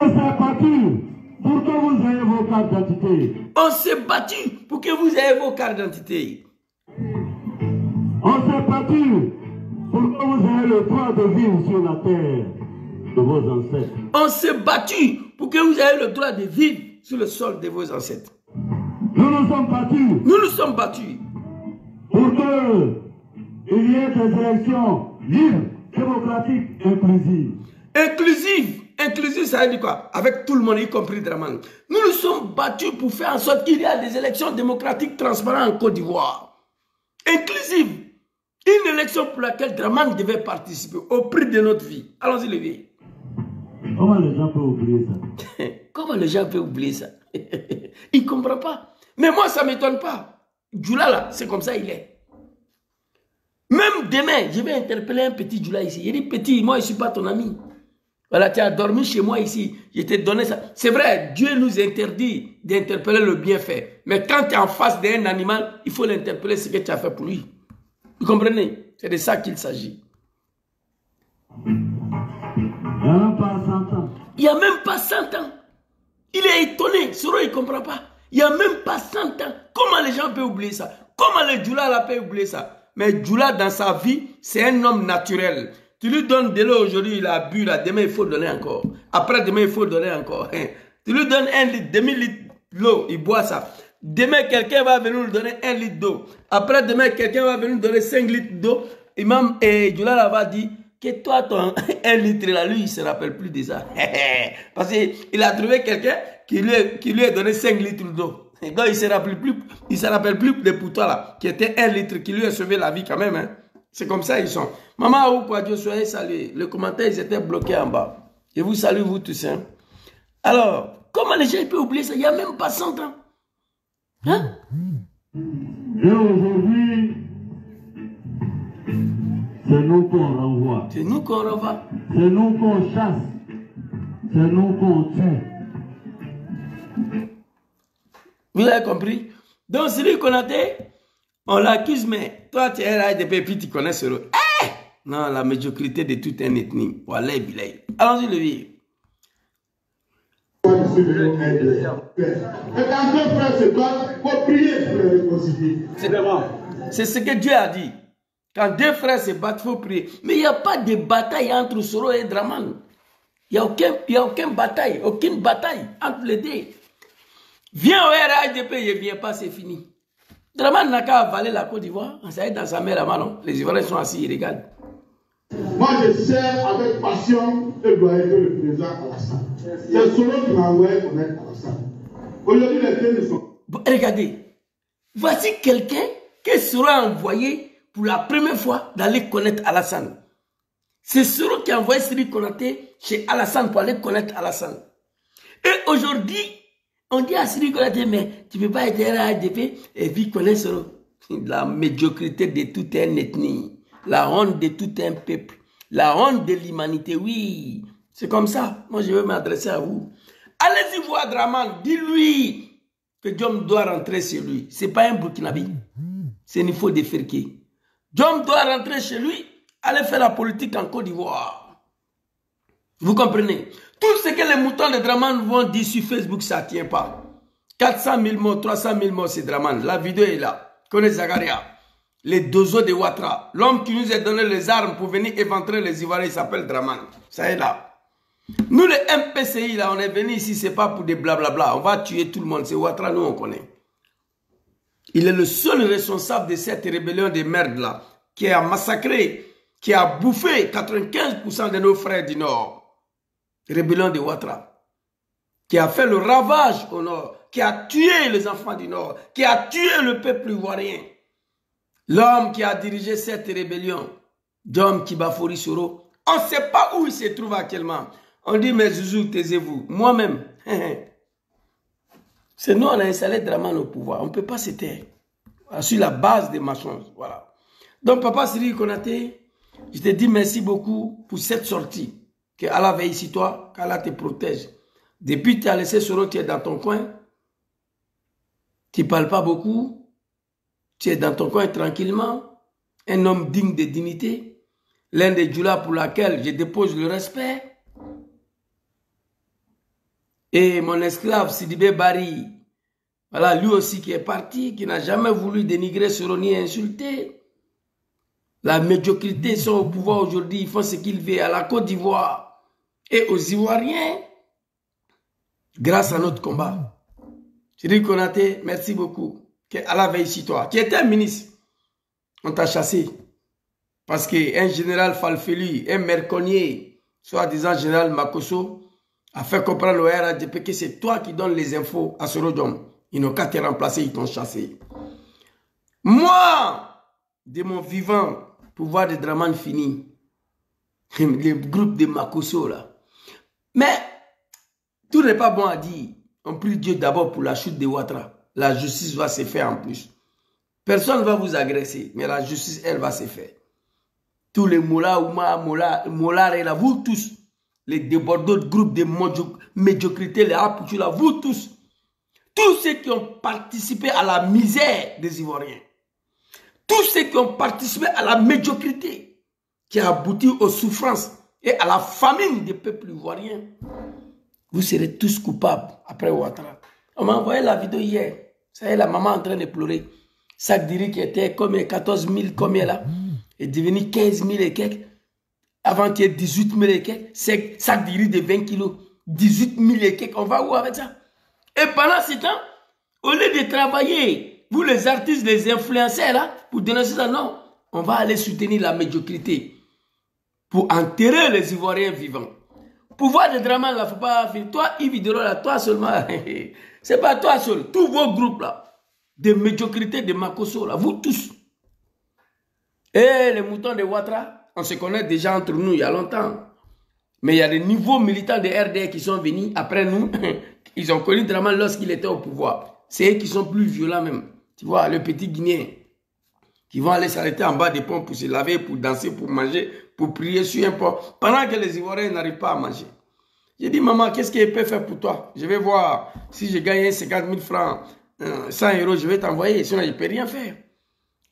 On s'est battu pour que vous ayez vos cartes d'identité. On s'est battu pour que vous ayez vos cartes d'identité. On s'est battu pour que vous ayez le droit de vivre sur la terre. de vos ancêtres. On s'est battu pour que vous ayez le droit de vivre sur le sol de vos ancêtres. Nous nous sommes battus. Nous nous sommes battus Pour qu'il y ait des élections libres, démocratiques, inclusives. Inclusive, ça veut dire quoi? Avec tout le monde, y compris Dramane. Nous nous sommes battus pour faire en sorte qu'il y ait des élections démocratiques transparentes en Côte d'Ivoire. Inclusive. Une élection pour laquelle Dramane devait participer au prix de notre vie. Allons-y, les vieux. Comment les gens peuvent oublier ça? Comment les gens peuvent oublier ça? Ils ne comprennent pas. Mais moi, ça ne m'étonne pas. Djoula, là, c'est comme ça il est. Même demain, je vais interpeller un petit Djoula ici. Il dit, petit, moi, je ne suis pas ton ami. Voilà, tu as dormi chez moi ici. Je t'ai donné ça. C'est vrai, Dieu nous interdit d'interpeller le bienfait. Mais quand tu es en face d'un animal, il faut l'interpeller ce que tu as fait pour lui. Vous comprenez? C'est de ça qu'il s'agit. Il n'y a même pas 100 ans. Il n'y a même pas 100 ans. Il est étonné. Soro, il ne comprend pas. Il n'y a même pas 100 ans. Comment les gens peuvent oublier ça? Comment les Djoula là peuvent oublier ça? Mais Djoula, dans sa vie, c'est un homme naturel. Tu lui donnes de l'eau aujourd'hui, il a bu là. Demain, il faut donner encore. Après, demain, il faut donner encore. Tu lui donnes 1 litre, demi-litre d'eau, il boit ça. Demain, quelqu'un va venir nous donner 1 litre d'eau. Après, demain, quelqu'un va venir nous donner 5 litres d'eau. Imam Djoula là va dire que toi, ton 1 litre là, lui, il ne se rappelle plus de ça. Parce qu'il a trouvé quelqu'un qui lui a donné 5 litres d'eau. Donc, il ne se rappelle plus de pour toi là, qui était 1 litre, qui lui a sauvé la vie quand même. Hein. C'est comme ça ils sont. Maman, ou quoi, Dieu soyez salué. Les commentaires, ils étaient bloqués en bas. Je vous salue, vous tous. Hein. Alors, comment les gens peuvent oublier ça? Il n'y a même pas 100 ans. Hein? Et aujourd'hui, c'est nous qu'on renvoie. C'est nous qu'on renvoie. C'est nous qu'on chasse. C'est nous qu'on tue. Vous avez compris? Donc, celui qu'on a été, on l'accuse, mais toi, tu es là, depuis, puis tu connais ce rôle. Non, la médiocrité de toute une ethnie. Voilà, bilay. Allons-y, le vieux. Et quand deux frères se battent, il faut prier pour les réconcilier. C'est ce que Dieu a dit. Quand deux frères se battent, il faut prier. Mais il n'y a pas de bataille entre Soro et Dramane. Il n'y a aucune bataille entre les deux. Viens au RHDP, il ne vient pas, c'est fini. Dramane n'a qu'à avaler la Côte d'Ivoire. Ça est dans sa mère là-bas, non? Les Ivoiriens sont assis, ils regardent. Moi, je sers avec passion et loyauté le président Alassane. C'est Soro qui m'a envoyé connaître Alassane. Aujourd'hui, les deux ne sont. Regardez, voici quelqu'un que Soro a envoyé pour la première fois d'aller connaître Alassane. C'est Soro qui a envoyé Siri Konaté chez Alassane pour aller connaître Alassane. Et aujourd'hui, on dit à Siri Konaté, mais tu ne peux pas être RHDP et puis connaître Soro. La médiocrité de toute une ethnie, la honte de tout un peuple, la honte de l'humanité, oui. C'est comme ça. Moi, je vais m'adresser à vous. Allez-y voir Dramane, dis-lui que Diom doit rentrer chez lui. Ce n'est pas un Burkinabé. C'est une faute de Ferké. Diom doit rentrer chez lui, aller faire la politique en Côte d'Ivoire. Vous comprenez? Tout ce que les moutons de Dramane vont dire sur Facebook, ça ne tient pas. 400 000 mots, 300 000 mots, c'est Dramane. La vidéo est là. Connais Zagaria. Les dozos de Ouattara. L'homme qui nous a donné les armes pour venir éventrer les Ivoiriens, il s'appelle Dramane. Ça est là. Nous, les MPCI, là, on est venu ici, ce n'est pas pour des blablabla. On va tuer tout le monde. C'est Ouattara, nous, on connaît. Il est le seul responsable de cette rébellion de merde, là, qui a massacré, qui a bouffé 95% de nos frères du Nord. Rébellion de Ouattara. Qui a fait le ravage au Nord. Qui a tué les enfants du Nord. Qui a tué le peuple ivoirien. L'homme qui a dirigé cette rébellion, Diom Kibafori Soro, on ne sait pas où il se trouve actuellement. On dit, mais Zouzou, taisez-vous. Moi-même, c'est nous, on a installé Dramane au pouvoir. On ne peut pas se taire. Sur la base des mensonges. Voilà. Donc, Papa Siri Konaté, je te dis merci beaucoup pour cette sortie. Que Allah veille sur toi, qu'Allah te protège. Depuis que tu as laissé Soro, tu es dans ton coin. Tu ne parles pas beaucoup. Tu es dans ton coin tranquillement. Un homme digne de dignité. L'un des Djoula pour laquelle je dépose le respect. Et mon esclave Sidibé Bari, voilà, lui aussi qui est parti, qui n'a jamais voulu dénigrer Soro ni insulter. La médiocrité sont au pouvoir aujourd'hui, ils font ce qu'ils veulent à la Côte d'Ivoire. et aux Ivoiriens grâce à notre combat. Cyril Konaté, merci beaucoup. Que Allah veille sur toi. Tu étais un ministre. On t'a chassé. Parce qu'un général Falfeli, un merconnier, soi-disant général Makosso, a fait comprendre au RADP que c'est toi qui donnes les infos à Sorodom. Ils n'ont qu'à te remplacer, ils t'ont chassé. Moi, de mon vivant, pouvoir de Draman fini. Le groupe de Makosso là. Mais, tout n'est pas bon à dire. On prie Dieu d'abord pour la chute de Ouattara. La justice va se faire en plus. Personne ne va vous agresser, mais la justice, elle va se faire. Tous les Mollahs, et là, vous tous, les débordeurs de groupes de médiocrité, les Apouchou, là, vous tous ceux qui ont participé à la misère des Ivoiriens, tous ceux qui ont participé à la médiocrité, qui a abouti aux souffrances et à la famine des peuples ivoiriens, vous serez tous coupables après Ouattara. On m'a envoyé la vidéo hier. Ça y est, la maman en train de pleurer. Sakdiri qui était comme 14 000, combien là, est devenu 15 000 et quelques. Avant qu'il y ait 18 000 et quelques. Sakdiri de 20 kilos. 18 000 et quelques. On va où avec ça? Et pendant ce temps, au lieu de travailler, vous les artistes, les influenceurs là, pour dénoncer ça, non. On va aller soutenir la médiocrité. Pour enterrer les Ivoiriens vivants. Pouvoir de Draman là, faut pas faire. Toi, Yves Dero là, toi seulement. C'est pas toi seul. Tous vos groupes là, de médiocrité de Makosso là, vous tous. Et les moutons de Ouattara, on se connaît déjà entre nous il y a longtemps. Mais il y a des nouveaux militants de RDR qui sont venus après nous. Ils ont connu Draman lorsqu'il était au pouvoir. C'est eux qui sont plus violents même. Tu vois, le petit Guinéen. Qui vont aller s'arrêter en bas des ponts pour se laver, pour danser, pour manger, pour prier sur un pont, pendant que les Ivoiriens n'arrivent pas à manger. J'ai dit, maman, qu'est-ce qu'elle peut faire pour toi? Je vais voir si je gagne 50 000 francs, 100 euros, je vais t'envoyer, sinon je ne peux rien faire.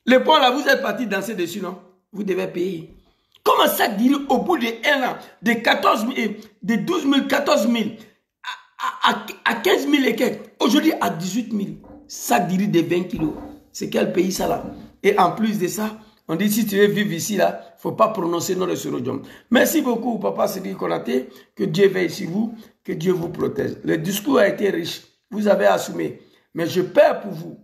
Le pont là, vous êtes parti danser dessus, non? Vous devez payer. Comment ça dire au bout de 1 an, de 14 000, de 12 000, 14 000, à 15 000 et quelques, aujourd'hui à 18 000, ça dire de 20 kilos. C'est quel pays ça là? Et en plus de ça, on dit si tu veux vivre ici là, il ne faut pas prononcer non de Sorodom. Merci beaucoup, papa Cyril Konaté. Que Dieu veille sur vous, que Dieu vous protège. Le discours a été riche, vous avez assumé. Mais je perds pour vous.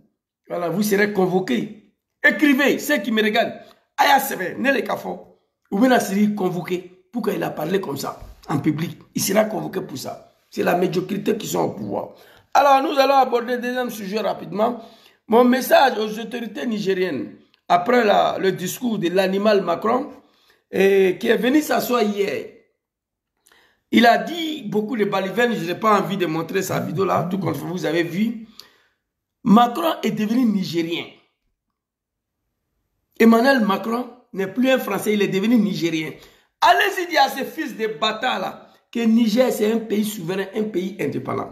Voilà, vous serez convoqués. Écrivez, ceux qui me regardent. Aya Sebe, Nele Kafo, ou bien Cyril convoqué pour qu'il a parlé comme ça, en public. Il sera convoqué pour ça. C'est la médiocrité qui sont au pouvoir. Alors, nous allons aborder le deuxième sujet rapidement. Mon message aux autorités nigériennes, après le discours de l'animal Macron, qui est venu s'asseoir hier, il a dit beaucoup de balivernes, je n'ai pas envie de montrer sa vidéo là, tout comme vous avez vu. Macron est devenu nigérien. Emmanuel Macron n'est plus un Français, il est devenu nigérien. Allez-y dire à ces fils de bâtards là, que Niger c'est un pays souverain, un pays indépendant.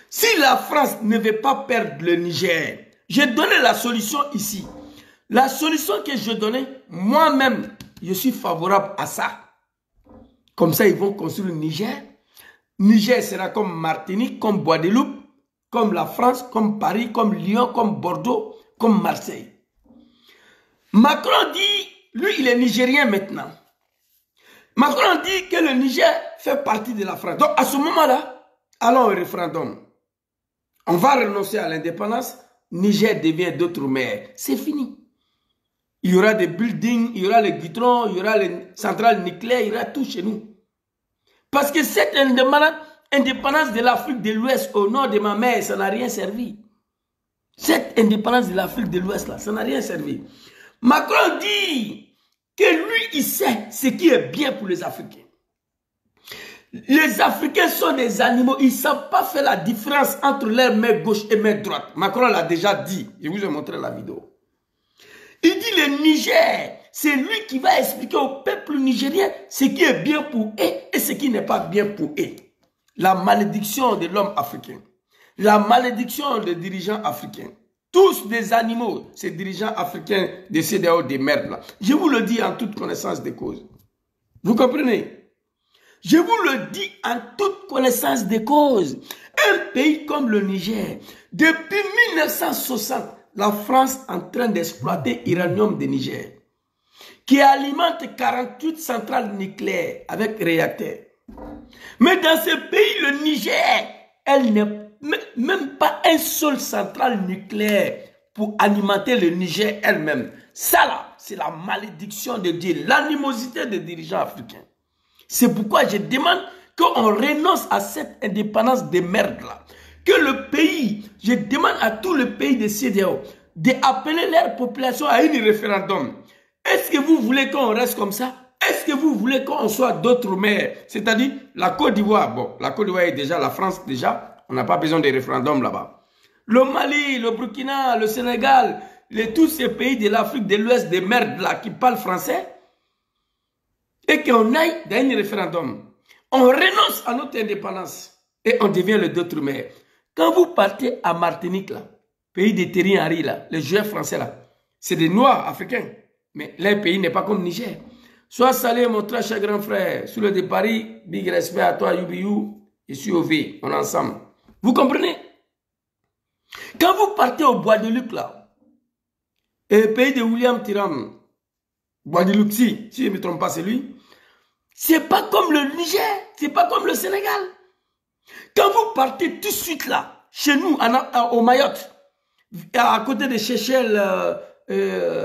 Si la France ne veut pas perdre le Niger, j'ai donné la solution ici. La solution que je donnais, moi-même, je suis favorable à ça. Comme ça, ils vont construire le Niger. Niger sera comme Martinique, comme Guadeloupe, comme la France, comme Paris, comme Lyon, comme Bordeaux, comme Marseille. Macron dit, lui, il est nigérien maintenant. Macron dit que le Niger fait partie de la France. Donc, à ce moment-là, allons au référendum. On va renoncer à l'indépendance. Niger devient d'autres mers. C'est fini. Il y aura des buildings, il y aura les goudrons, il y aura les centrales nucléaires, il y aura tout chez nous. Parce que cette indépendance de l'Afrique de l'Ouest au nord de ma mer, ça n'a rien servi. Cette indépendance de l'Afrique de l'Ouest, là, ça n'a rien servi. Macron dit que lui, il sait ce qui est bien pour les Africains. Les Africains sont des animaux, ils ne savent pas faire la différence entre leur main gauche et main droite. Macron l'a déjà dit, je vous ai montré la vidéo. Il dit le Niger, c'est lui qui va expliquer au peuple nigérien ce qui est bien pour eux et ce qui n'est pas bien pour eux. La malédiction de l'homme africain, la malédiction des dirigeants africains. Tous des animaux, ces dirigeants africains de CEDEAO des merdes là. Je vous le dis en toute connaissance de cause. Vous comprenez? Je vous le dis en toute connaissance de cause. Un pays comme le Niger, depuis 1960, la France est en train d'exploiter l'uranium de Niger, qui alimente 48 centrales nucléaires avec réacteurs. Mais dans ce pays, le Niger, elle n'a même pas un seul centrale nucléaire pour alimenter le Niger elle-même. Ça là, c'est la malédiction de Dieu, l'animosité des dirigeants africains. C'est pourquoi je demande qu'on renonce à cette indépendance de merde là. Que le pays, je demande à tout le pays de CEDEAO d'appeler leur population à un référendum. Est-ce que vous voulez qu'on reste comme ça? Est-ce que vous voulez qu'on soit d'autres maires? C'est-à-dire la Côte d'Ivoire. Bon, la Côte d'Ivoire est déjà, la France déjà, on n'a pas besoin de référendum là-bas. Le Mali, le Burkina, le Sénégal, tous ces pays de l'Afrique de l'Ouest, des merdes là, qui parlent français, et qu'on aille dans un référendum. On renonce à notre indépendance et on devient le d'autres maires. Quand vous partez à Martinique là, pays de Thierry Henry là, les joueurs français là, c'est des Noirs africains, mais leur pays n'est pas comme Niger. Sois salé, mon très cher grand frère. Sous le de Paris, big respect à toi, UBU. Je suis OV, on est ensemble. Vous comprenez? Quand vous partez au Bois de Luc, là, et pays de William Tyram, Bois de Luc, si je ne me trompe pas, c'est lui, c'est pas comme le Niger, c'est pas comme le Sénégal. Quand vous partez tout de suite là, chez nous, au Mayotte, à côté de Seychelles,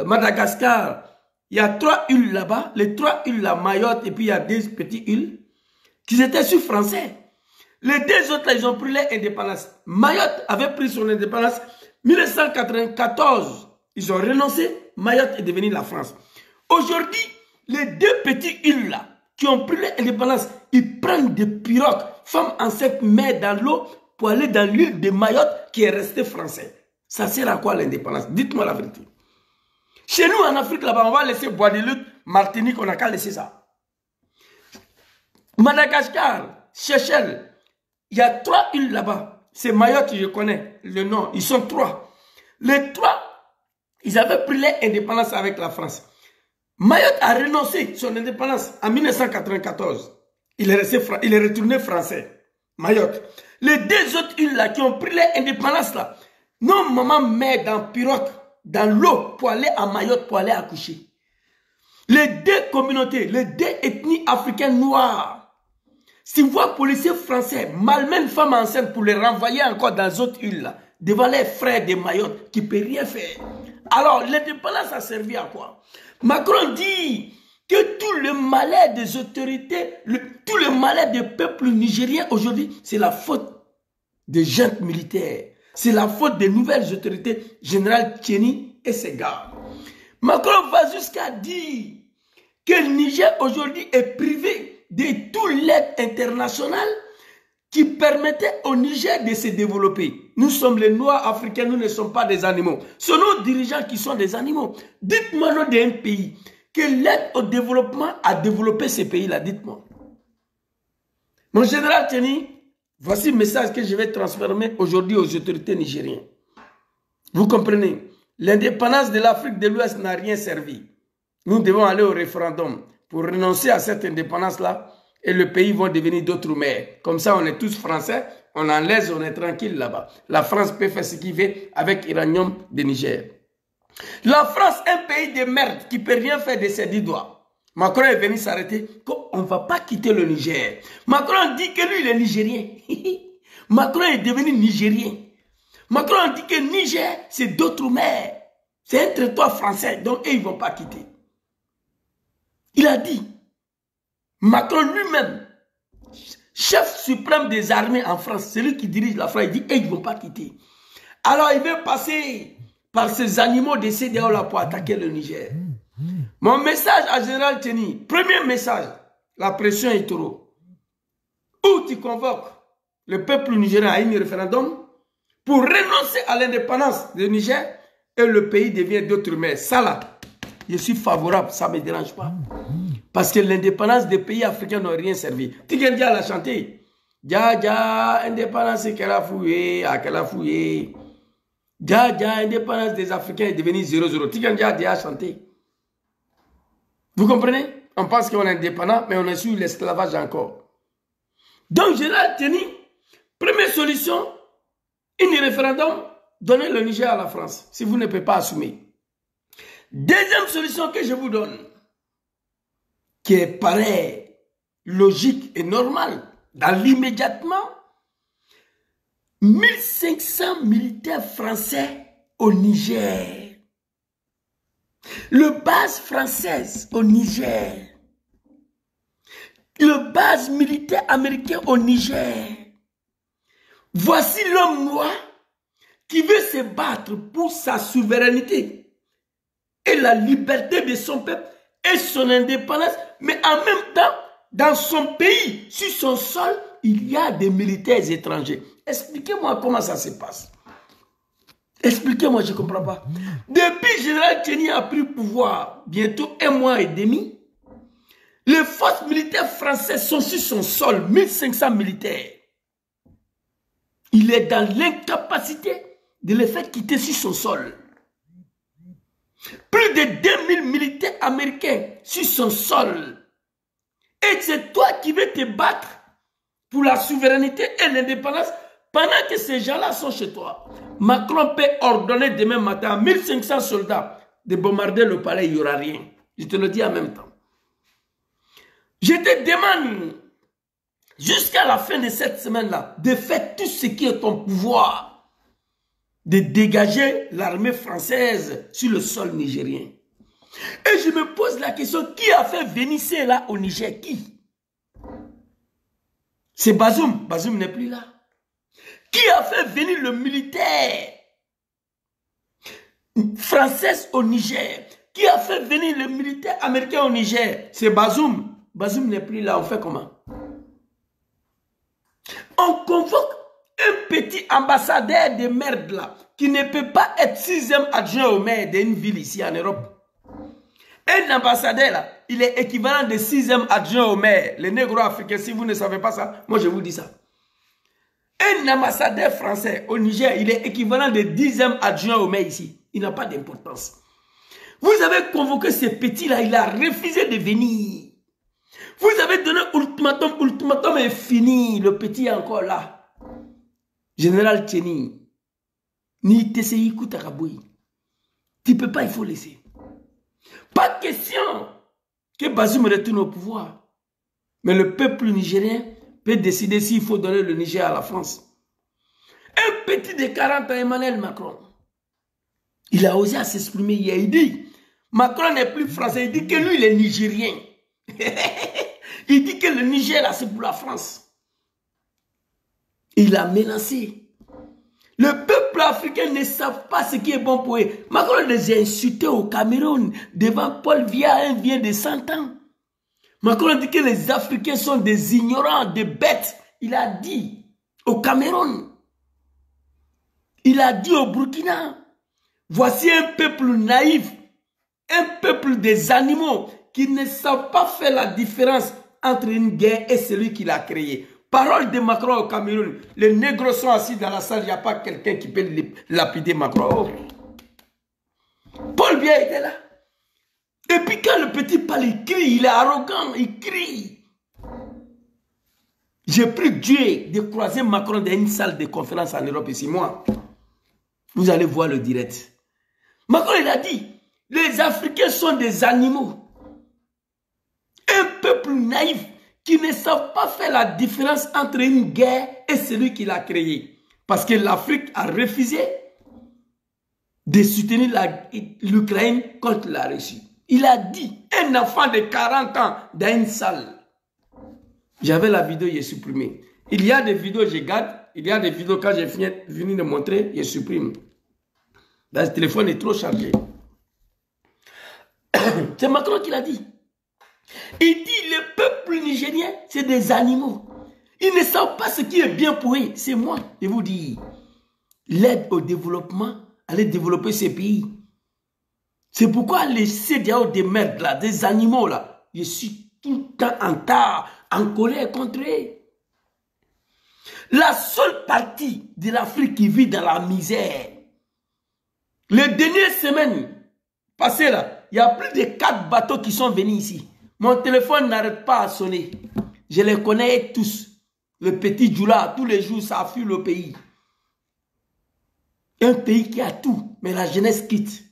Madagascar, il y a 3 îles là-bas, les 3 îles là, Mayotte, et puis il y a 2 petites îles, qui étaient sur français. Les 2 autres là, ils ont pris leur indépendance. Mayotte avait pris son indépendance 1994. Ils ont renoncé, Mayotte est devenue la France. Aujourd'hui, les 2 petites îles là, qui ont pris leur indépendance, ils prennent des pirogues, femmes enceintes mettent dans l'eau pour aller dans l'île de Mayotte qui est restée française. Ça sert à quoi l'indépendance? Dites-moi la vérité. Chez nous, en Afrique, là-bas, on va laisser Bois de Luc, Martinique, on n'a qu'à laisser ça. Madagascar, Seychelles, il y a 3 îles là-bas. C'est Mayotte, je connais le nom. Ils sont 3. Les 3, ils avaient pris leur indépendance avec la France. Mayotte a renoncé son indépendance en 1994. Il est retourné français. Mayotte. Les 2 autres îles là qui ont pris leur indépendance là, non, maman met dans pirogue, dans l'eau pour aller à Mayotte, pour aller accoucher. Les 2 communautés, les 2 ethnies africaines noires, si vous voyez policiers français malmènent femmes enceintes pour les renvoyer encore dans les autres îles, là, devant les frères de Mayotte qui ne peuvent rien faire. Alors, l'indépendance a servi à quoi? Macron dit que tout le malheur des autorités, tout le malheur des peuples nigériens aujourd'hui, c'est la faute des juntes militaires. C'est la faute des nouvelles autorités, général Tieni et ses gars. Macron va jusqu'à dire que le Niger aujourd'hui est privé de toute l'aide internationale qui permettait au Niger de se développer. Nous sommes les Noirs africains, nous ne sommes pas des animaux. Ce sont nos dirigeants qui sont des animaux. Dites-moi nous d'un pays que l'aide au développement a développé ces pays-là, dites-moi. Mon général Tieni, voici le message que je vais transformer aujourd'hui aux autorités nigériennes. Vous comprenez? L'indépendance de l'Afrique de l'Ouest n'a rien servi. Nous devons aller au référendum pour renoncer à cette indépendance-là et le pays va devenir d'autres maires. Comme ça, on est tous français, on en laisse, on est tranquille là-bas. La France peut faire ce qu'il veut avec l'uranium de Niger. La France, un pays de merde qui ne peut rien faire de ses 10 doigts. Macron est venu s'arrêter. On ne va pas quitter le Niger. Macron dit que lui, il est nigérien. Macron est devenu nigérien. Macron dit que Niger, c'est d'autres mers. C'est un territoire français, donc ils ne vont pas quitter. Il a dit, Macron lui-même, chef suprême des armées en France, celui qui dirige la France, il dit, ils ne vont pas quitter. Alors il veut passer par ces animaux de CEDEAO là pour attaquer le Niger. Mon message à Général Tieni, premier message, la pression est trop. Ou tu convoques le peuple nigérien à un référendum pour renoncer à l'indépendance du Niger et le pays devient d'autres mers. Ça là, je suis favorable, ça ne me dérange pas. Parce que l'indépendance des pays africains n'a rien servi. Tigendia l'a chanté. Dja, indépendance, qu'elle a fouillé, qu'elle a fouillé. Dja, indépendance des Africains est devenue 0-0. Tigendia a chanté. Vous comprenez? On pense qu'on est indépendant, mais on est sur l'esclavage encore. Donc, Général Tieni, première solution, un référendum, donnez le Niger à la France, si vous ne pouvez pas assumer. Deuxième solution que je vous donne, qui est pareil, logique et normale. Dans l'immédiatement, 1500 militaires français au Niger. Le base française au Niger. Le base militaire américain au Niger. Voici l'homme noir qui veut se battre pour sa souveraineté et la liberté de son peuple et son indépendance, mais en même temps, dans son pays, sur son sol, il y a des militaires étrangers. Expliquez-moi comment ça se passe. Expliquez-moi, je ne comprends pas. Depuis que le général Tchiani a pris le pouvoir, bientôt 1 mois et demi, les forces militaires françaises sont sur son sol, 1500 militaires. Il est dans l'incapacité de les faire quitter sur son sol. Plus de 2000 militaires américains sur son sol. Et c'est toi qui veux te battre pour la souveraineté et l'indépendance pendant que ces gens-là sont chez toi. Macron peut ordonner demain matin à 1500 soldats de bombarder le palais, il n'y aura rien. Je te le dis en même temps. Je te demande, jusqu'à la fin de cette semaine-là, de faire tout ce qui est ton pouvoir, de dégager l'armée française sur le sol nigérien. Et je me pose la question, qui a fait venir cela au Niger? Qui? C'est Bazoum. Bazoum n'est plus là. Qui a fait venir le militaire français au Niger? Qui a fait venir le militaire américain au Niger? C'est Bazoum. Bazoum n'est plus là. On fait comment? On convoque un petit ambassadeur de merde là, qui ne peut pas être 6e adjoint au maire d'une ville ici en Europe. Un ambassadeur là, il est équivalent de 6e adjoint au maire. Les négros africains, si vous ne savez pas ça, moi je vous dis ça. Un ambassadeur français au Niger, il est équivalent de 10e adjoint au maire ici. Il n'a pas d'importance. Vous avez convoqué ce petit-là, il a refusé de venir. Vous avez donné ultimatum, ultimatum est fini. Le petit est encore là. Général Tchiani, ni TCI Koutaraboui. Tu ne peux pas, il faut laisser. Pas question que Bazoum retourne au pouvoir. Mais le peuple nigérien peut décider s'il faut donner le Niger à la France. Un petit de 40 ans, Emmanuel Macron, il a osé s'exprimer hier. Il dit, Macron n'est plus français, il dit que lui, il est nigérien. Il dit que le Niger, là, c'est pour la France. Il a menacé. Le peuple africain ne savent pas ce qui est bon pour eux. Macron les a insultés au Cameroun devant Paul Biya, un vieux de 100 ans. Macron dit que les Africains sont des ignorants, des bêtes. Il a dit au Cameroun. Il a dit au Burkina. Voici un peuple naïf, un peuple des animaux qui ne savent pas faire la différence entre une guerre et celui qui l'a créée. Parole de Macron au Cameroun. Les négros sont assis dans la salle, il n'y a pas quelqu'un qui peut lapider Macron. Oh. Paul Biya était là. Et puis quand le petit parle, il crie, il est arrogant, il crie. J'ai pris Dieu de croiser Macron dans une salle de conférence en Europe ici, moi. Vous allez voir le direct. Macron, il a dit, les Africains sont des animaux. Un peuple naïf qui ne savent pas faire la différence entre une guerre et celui qui l'a créée. Parce que l'Afrique a refusé de soutenir l'Ukraine contre la Russie. Il a dit, un enfant de 40 ans dans une salle. J'avais la vidéo, j'ai supprimé. Il y a des vidéos, je garde. Il y a des vidéos, quand j'ai fini de montrer, je supprime. Là, le téléphone est trop chargé. C'est Macron qui l'a dit. Il dit, le peuple nigérien, c'est des animaux. Ils ne savent pas ce qui est bien pour eux. C'est moi, je vous dis. L'aide au développement, allez développer ces pays. C'est pourquoi les CDAO des merdes, là, des animaux, là, je suis tout le temps en tard, en colère contre eux. La seule partie de l'Afrique qui vit dans la misère. Les dernières semaines passées, là, il y a plus de 4 bateaux qui sont venus ici. Mon téléphone n'arrête pas à sonner. Je les connais tous. Le petit Djoula, tous les jours, ça fuit le pays. Un pays qui a tout, mais la jeunesse quitte.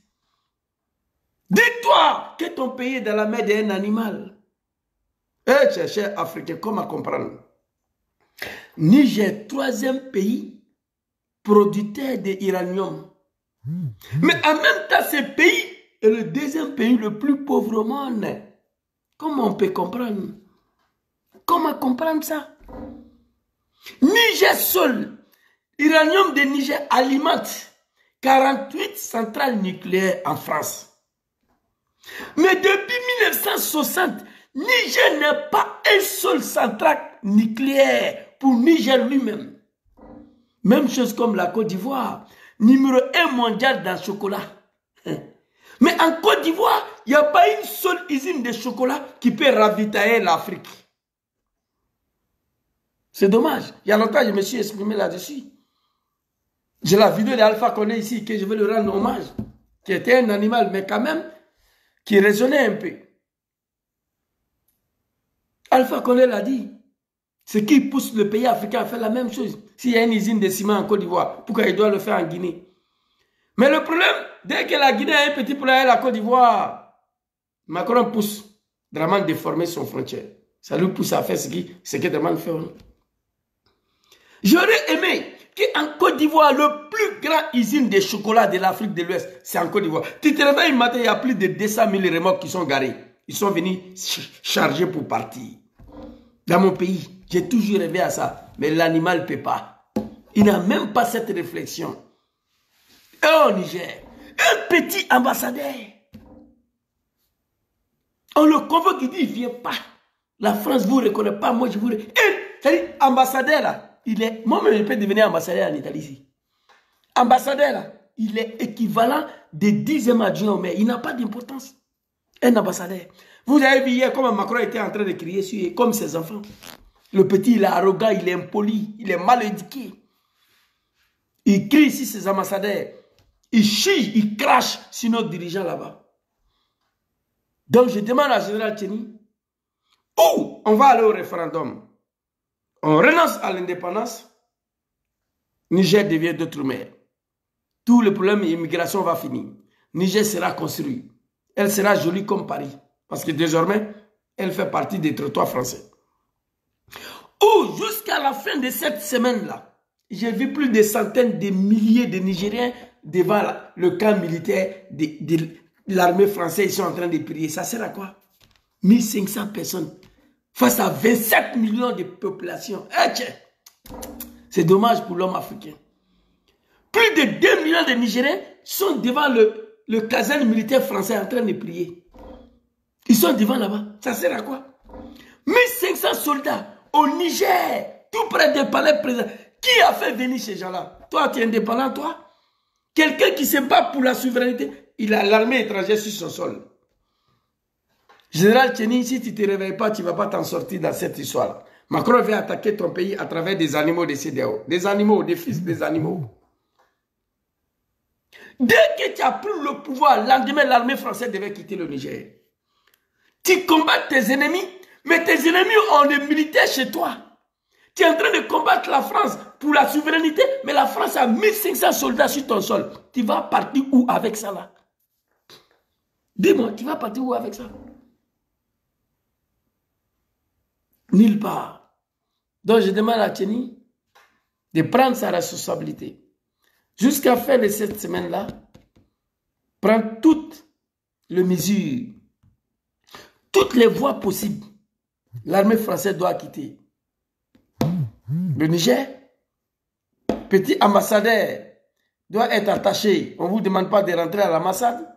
Dis-toi que ton pays est dans la main d'un animal. Eh, cher Africain, comment comprendre? Niger, 3e pays producteur d'uranium. Mais en même temps, ce pays est le 2e pays le plus pauvre au monde. Comment on peut comprendre? Comment comprendre ça? Niger seul, l'uranium de Niger alimente 48 centrales nucléaires en France. Mais depuis 1960, Niger n'a pas un seul centrale nucléaire pour Niger lui-même. Même chose comme la Côte d'Ivoire, numéro 1 mondial dans le chocolat. Mais en Côte d'Ivoire, il n'y a pas une seule usine de chocolat qui peut ravitailler l'Afrique. C'est dommage. Il y a longtemps, je me suis exprimé là-dessus. J'ai la vidéo d'Alpha Condé ici que je veux lui rendre hommage. Qui était un animal, mais quand même, qui raisonnait un peu. Alpha Condé l'a dit. Ce qui pousse le pays africain à faire la même chose. S'il y a une usine de ciment en Côte d'Ivoire, pourquoi il doit le faire en Guinée? Mais le problème, dès que la Guinée a un petit problème avec la Côte d'Ivoire, Macron pousse Dramane à déformer son frontière. Ça lui pousse à faire ce que Dramane fait. J'aurais aimé qu'en Côte d'Ivoire, le plus grand usine de chocolat de l'Afrique de l'Ouest, c'est en Côte d'Ivoire. Tu te réveilles le matin, il y a plus de 200 000 remorques qui sont garées. Ils sont venus charger pour partir. Dans mon pays, j'ai toujours rêvé à ça. Mais l'animal ne peut pas. Il n'a même pas cette réflexion. Et au Niger, un petit ambassadeur. On le convoque, il dit, il ne vient pas. La France ne vous reconnaît pas, moi je vous reconnais. C'est-à-dire, ambassadeur là, il est, moi-même je peux devenir ambassadeur en Italie ici. Ambassadeur là, il est équivalent de 10e adjoint au maire. Il n'a pas d'importance. Un ambassadeur. Vous avez vu hier comment Macron était en train de crier sur comme ses enfants. Le petit, il est arrogant, il est impoli, il est mal éduqué. Il crie sur ses ambassadeurs. Il chie, il crache sur nos dirigeants là-bas. Donc je demande à Général Tcheni, où on va aller au référendum? On renonce à l'indépendance, Niger devient d'outre-mer. Tout le problème d'immigration va finir. Niger sera construit. Elle sera jolie comme Paris. Parce que désormais, elle fait partie des territoires français. Ou jusqu'à la fin de cette semaine-là, j'ai vu plus de centaines de milliers de Nigériens devant le camp militaire de l'armée française. Ils sont en train de prier. Ça sert à quoi? 1500 personnes face à 27 millions de population. C'est dommage pour l'homme africain. Plus de 2 millions de Nigériens sont devant le caserne militaire français en train de prier. Ils sont devant là-bas. Ça sert à quoi? 1500 soldats au Niger, tout près du palais président. Qui a fait venir ces gens-là? Toi, tu es indépendant, toi? Quelqu'un qui se bat pour la souveraineté, il a l'armée étrangère sur son sol. Général Tcheni, si tu ne te réveilles pas, tu ne vas pas t'en sortir dans cette histoire. Macron vient attaquer ton pays à travers des animaux de CEDEAO. Des animaux, des fils des animaux. Dès que tu as pris le pouvoir, le lendemain, l'armée française devait quitter le Niger. Tu combats tes ennemis, mais tes ennemis ont des militaires chez toi. Tu es en train de combattre la France pour la souveraineté, mais la France a 1500 soldats sur ton sol. Tu vas partir où avec ça là? Dis-moi, tu vas partir où avec ça? Nulle part. Donc je demande à Tcheni de prendre sa responsabilité. Jusqu'à la fin de cette semaine-là, prendre toutes les mesures, toutes les voies possibles. L'armée française doit quitter le Niger. Petit ambassadeur doit être attaché. On ne vous demande pas de rentrer à l'ambassade.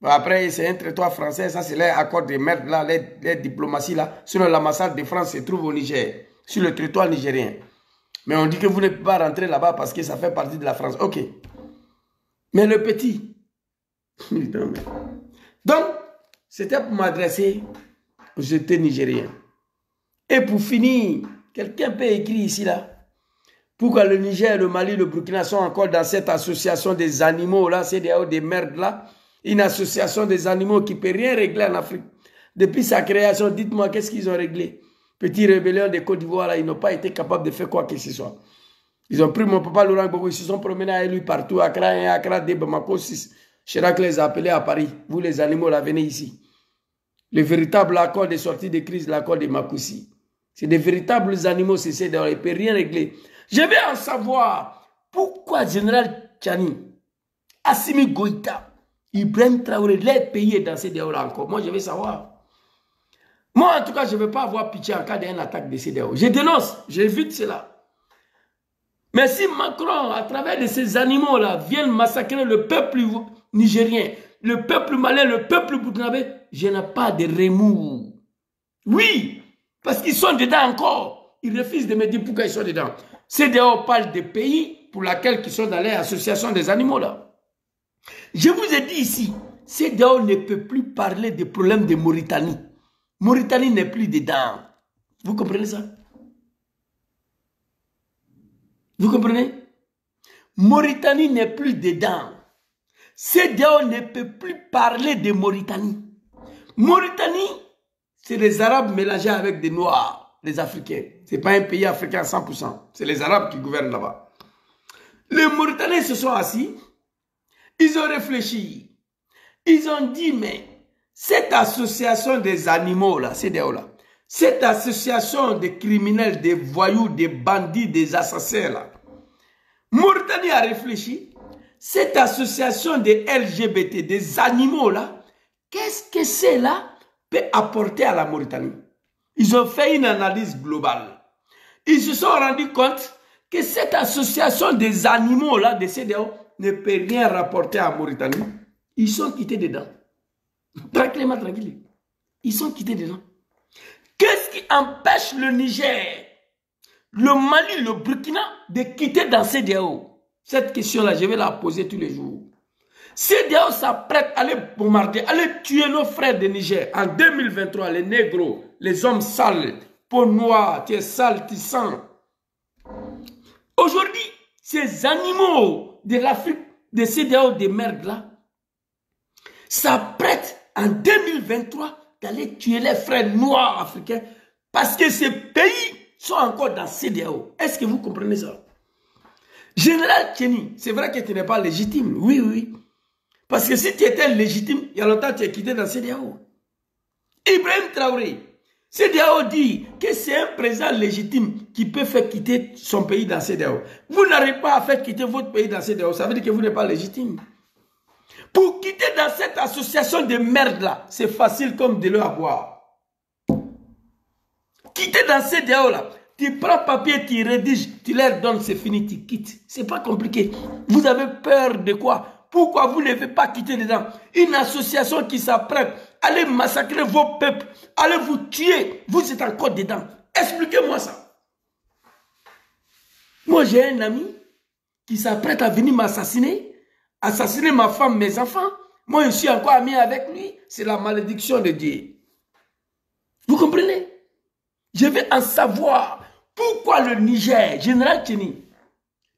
Après, c'est un territoire français. Ça, c'est l'accord de merde, là, les diplomaties, là. Sinon, l'ambassade de France se trouve au Niger, sur le territoire nigérien. Mais on dit que vous ne pouvez pas rentrer là-bas parce que ça fait partie de la France. Ok. Mais le petit. Donc, c'était pour m'adresser aux autorités nigériens. Et pour finir, quelqu'un peut écrire ici, là. Pourquoi le Niger, le Mali, le Burkina sont encore dans cette association des animaux, là, CEDEAO, des merdes, là. Une association des animaux qui ne peut rien régler en Afrique. Depuis sa création, dites-moi, qu'est-ce qu'ils ont réglé? Petit rébellion de Côte d'Ivoire, ils n'ont pas été capables de faire quoi que ce soit. Ils ont pris mon papa Laurent Gbagbo, ils se sont promenés avec lui partout, Accra 1, Accra 2, Bamako 6. Chirac les a appelés à Paris. Vous les animaux, là, venez ici. Le véritable accord de sortie de crise, l'accord de Makoussi. C'est des véritables animaux, c'est CEDEAO, il ne peut rien régler. Je vais en savoir pourquoi Général Tchani, Assimi Goïta, Ibrahim Traoré, les pays dans CEDEAO là encore. Moi, je vais savoir. Moi, en tout cas, je ne veux pas avoir pitié en cas d'une attaque de CEDEAO. Je dénonce, j'évite cela. Mais si Macron, à travers de ces animaux-là, viennent massacrer le peuple nigérien, le peuple malien, le peuple burkinabé, je n'ai pas de remous. Oui, parce qu'ils sont dedans encore. Ils refusent de me dire pourquoi ils sont dedans. CEDEAO parle des pays pour lesquels ils sont dans l'association des animaux-là. Je vous ai dit ici, CEDEAO ne peut plus parler des problèmes de Mauritanie. Mauritanie n'est plus dedans. Vous comprenez ça? Vous comprenez? Mauritanie n'est plus dedans. CEDEAO ne peut plus parler de Mauritanie. Mauritanie, c'est les Arabes mélangés avec des Noirs, les Africains. Ce n'est pas un pays africain à 100%. C'est les Arabes qui gouvernent là-bas. Les Mauritaniens se sont assis. Ils ont réfléchi. Ils ont dit, mais cette association des animaux, là, CEDEAO, là, cette association des criminels, des voyous, des bandits, des assassins, là, Mauritanie a réfléchi. Cette association des LGBT, des animaux, là, qu'est-ce que c'est là peut apporter à la Mauritanie? Ils ont fait une analyse globale. Ils se sont rendus compte que cette association des animaux, là, de CEDEAO, ne peut rien rapporter à la Mauritanie. Ils sont quittés dedans. Tranquillement, tranquille. Ils sont quittés dedans. Qu'est-ce qui empêche le Niger, le Mali, le Burkina de quitter dans CEDEAO? Cette question-là, je vais la poser tous les jours. CEDEAO s'apprête à aller bombarder, à aller tuer nos frères de Niger. En 2023, les négros, les hommes sales, peau noire, tu es sale, tu sens. Aujourd'hui, ces animaux de l'Afrique, de CEDEAO, de merde là, s'apprêtent en 2023 d'aller tuer les frères noirs africains parce que ces pays sont encore dans CEDEAO. Est-ce que vous comprenez ça? Général Tchani, c'est vrai que tu n'es pas légitime. Oui, oui. Parce que si tu étais légitime, il y a longtemps tu es quitté dans CEDEAO. Ibrahim Traoré, CEDEAO dit que c'est un président légitime qui peut faire quitter son pays dans CEDEAO. Vous n'arrivez pas à faire quitter votre pays dans CEDEAO, ça veut dire que vous n'êtes pas légitime. Pour quitter dans cette association de merde là, c'est facile comme de l'eau à boire. Quitter dans CEDEAO là, tu prends papier, tu rédiges, tu leur donnes, c'est fini, tu quittes. C'est pas compliqué. Vous avez peur de quoi? Pourquoi vous ne devez pas quitter dedans? Une association qui s'apprête à aller massacrer vos peuples, à aller vous tuer, vous êtes encore dedans. Expliquez-moi ça. Moi j'ai un ami qui s'apprête à venir m'assassiner, assassiner ma femme, mes enfants. Moi je suis encore ami avec lui. C'est la malédiction de Dieu. Vous comprenez? Je vais en savoir pourquoi le Niger, Général Tchani,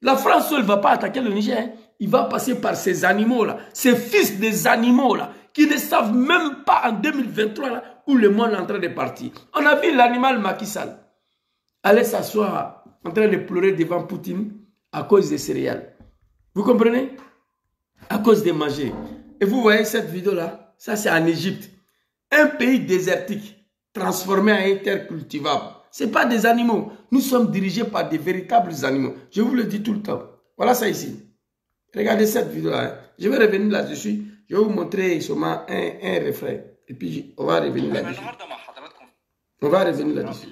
la France seule ne va pas attaquer le Niger. Il va passer par ces animaux-là, ces fils des animaux-là, qui ne savent même pas en 2023 là, où le monde est en train de partir. On a vu l'animal Macky Sall aller s'asseoir en train de pleurer devant Poutine à cause des céréales. Vous comprenez? À cause des manger. Et vous voyez cette vidéo-là, ça c'est en Égypte. Un pays désertique, transformé en intercultivable. Ce n'est pas des animaux. Nous sommes dirigés par des véritables animaux. Je vous le dis tout le temps. Voilà ça ici. Regardez cette vidéo-là. Hein. Je vais revenir là-dessus. Je vais vous montrer seulement un refrain. Et puis, on va revenir là-dessus. On va revenir là-dessus.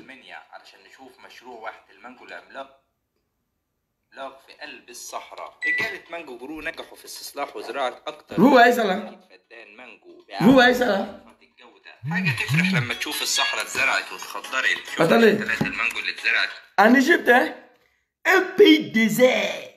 Vous voyez ça là? Vous voyez ça là? حاجة تفرح لما تشوف الصحراء اتزرعت واتخضرت. شوف ثلاث المانجو اللي اتزرعت. En Égypte, hein? Un pays désert.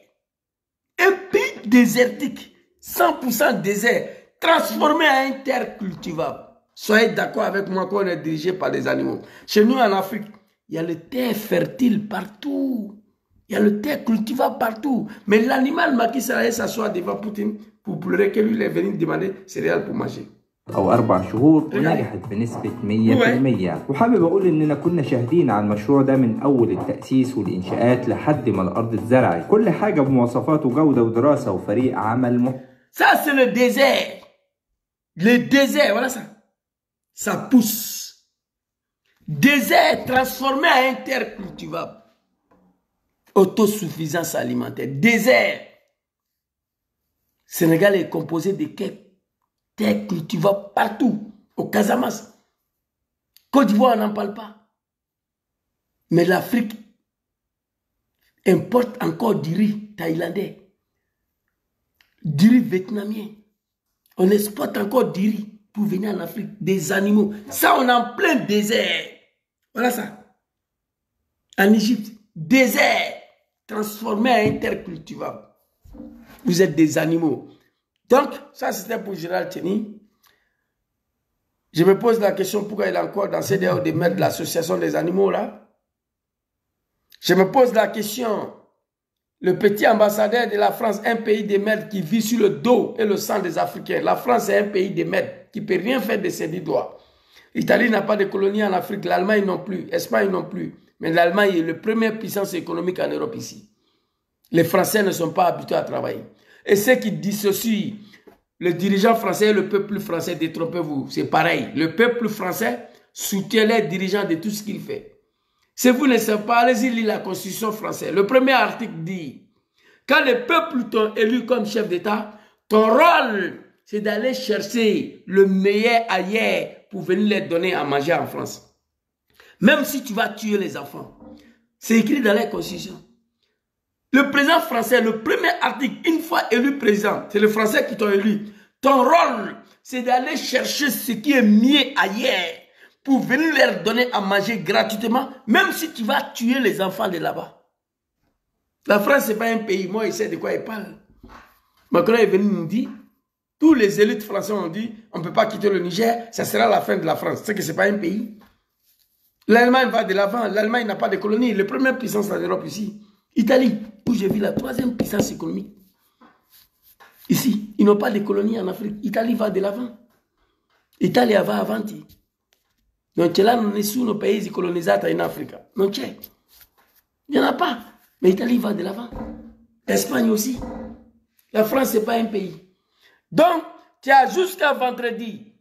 Un pays désertique. 100% désert. Transformé en terre cultivable. Soyez d'accord avec moi qu'on est dirigé par les animaux. Chez nous en Afrique, il y a le terre fertile partout. Il y a le terre cultivable partout. Mais l'animal Macky Sall s'assoit devant Poutine pour pleurer que lui il est venu demander céréales pour manger. أو 4 شهور ونجحت بنسبة 100%. وحابب أقول إننا كنا شاهدين على المشروع ده من أول التأسيس والإنشاءات لحد ما الأرض اتزرعت. كل حاجة بمواصفات وجودة ودراسة وفريق عمل Ça c'est le désert. Le désert, voilà ça. ça pousse. Désert transformé en terre cultivable. Autosuffisance alimentaire. Désert. Sénégal est composé de terres cultivables partout. Au Casamance. Côte d'Ivoire, on n'en parle pas. Mais l'Afrique importe encore du riz thaïlandais, du riz vietnamien. On exporte encore du riz pour venir en Afrique, des animaux. Ça, on est en plein désert. Voilà ça. En Égypte, désert transformé en terre cultivable. Vous êtes des animaux. Donc, ça c'était pour Gérald Tcheni. Je me pose la question pourquoi il est encore dans CEDEAO de mettre l'association des animaux là. Je me pose la question, le petit ambassadeur de la France, un pays de merde qui vit sur le dos et le sang des Africains. La France est un pays de merde qui ne peut rien faire de ses 10 doigts. L'Italie n'a pas de colonie en Afrique, l'Allemagne non plus, l'Espagne non plus. Mais l'Allemagne est la première puissance économique en Europe ici. Les Français ne sont pas habitués à travailler. Et ceux qui dissocient le dirigeant français et le peuple français, détrompez-vous, c'est pareil. Le peuple français soutient les dirigeants de tout ce qu'il fait. Si vous ne savez pas, allez-y lire la Constitution française. Le premier article dit, quand le peuple t'ont élu comme chef d'État, ton rôle, c'est d'aller chercher le meilleur ailleurs pour venir les donner à manger en France. Même si tu vas tuer les enfants. C'est écrit dans la Constitution. Le président français, le premier article, une fois élu président, c'est les Français qui t'ont élu. Ton rôle, c'est d'aller chercher ce qui est mieux ailleurs pour venir leur donner à manger gratuitement, même si tu vas tuer les enfants de là-bas. La France, ce n'est pas un pays. Moi, il sait de quoi il parle. Macron est venu nous dire, tous les élites français ont dit, on ne peut pas quitter le Niger, ça sera la fin de la France. C'est que ce n'est pas un pays. L'Allemagne va de l'avant. L'Allemagne n'a pas de colonie. La première puissance en Europe ici. Italie, où j'ai vu la troisième puissance économique. Ici, ils n'ont pas de colonie en Afrique. Italie va de l'avant. Italie va avanti. Donc là, nous sommes sous nos pays colonisateurs en Afrique. Non, il n'y en a pas. Mais l'Italie va de l'avant. L'Espagne aussi. La France, ce n'est pas un pays. Donc, tu as jusqu'à vendredi,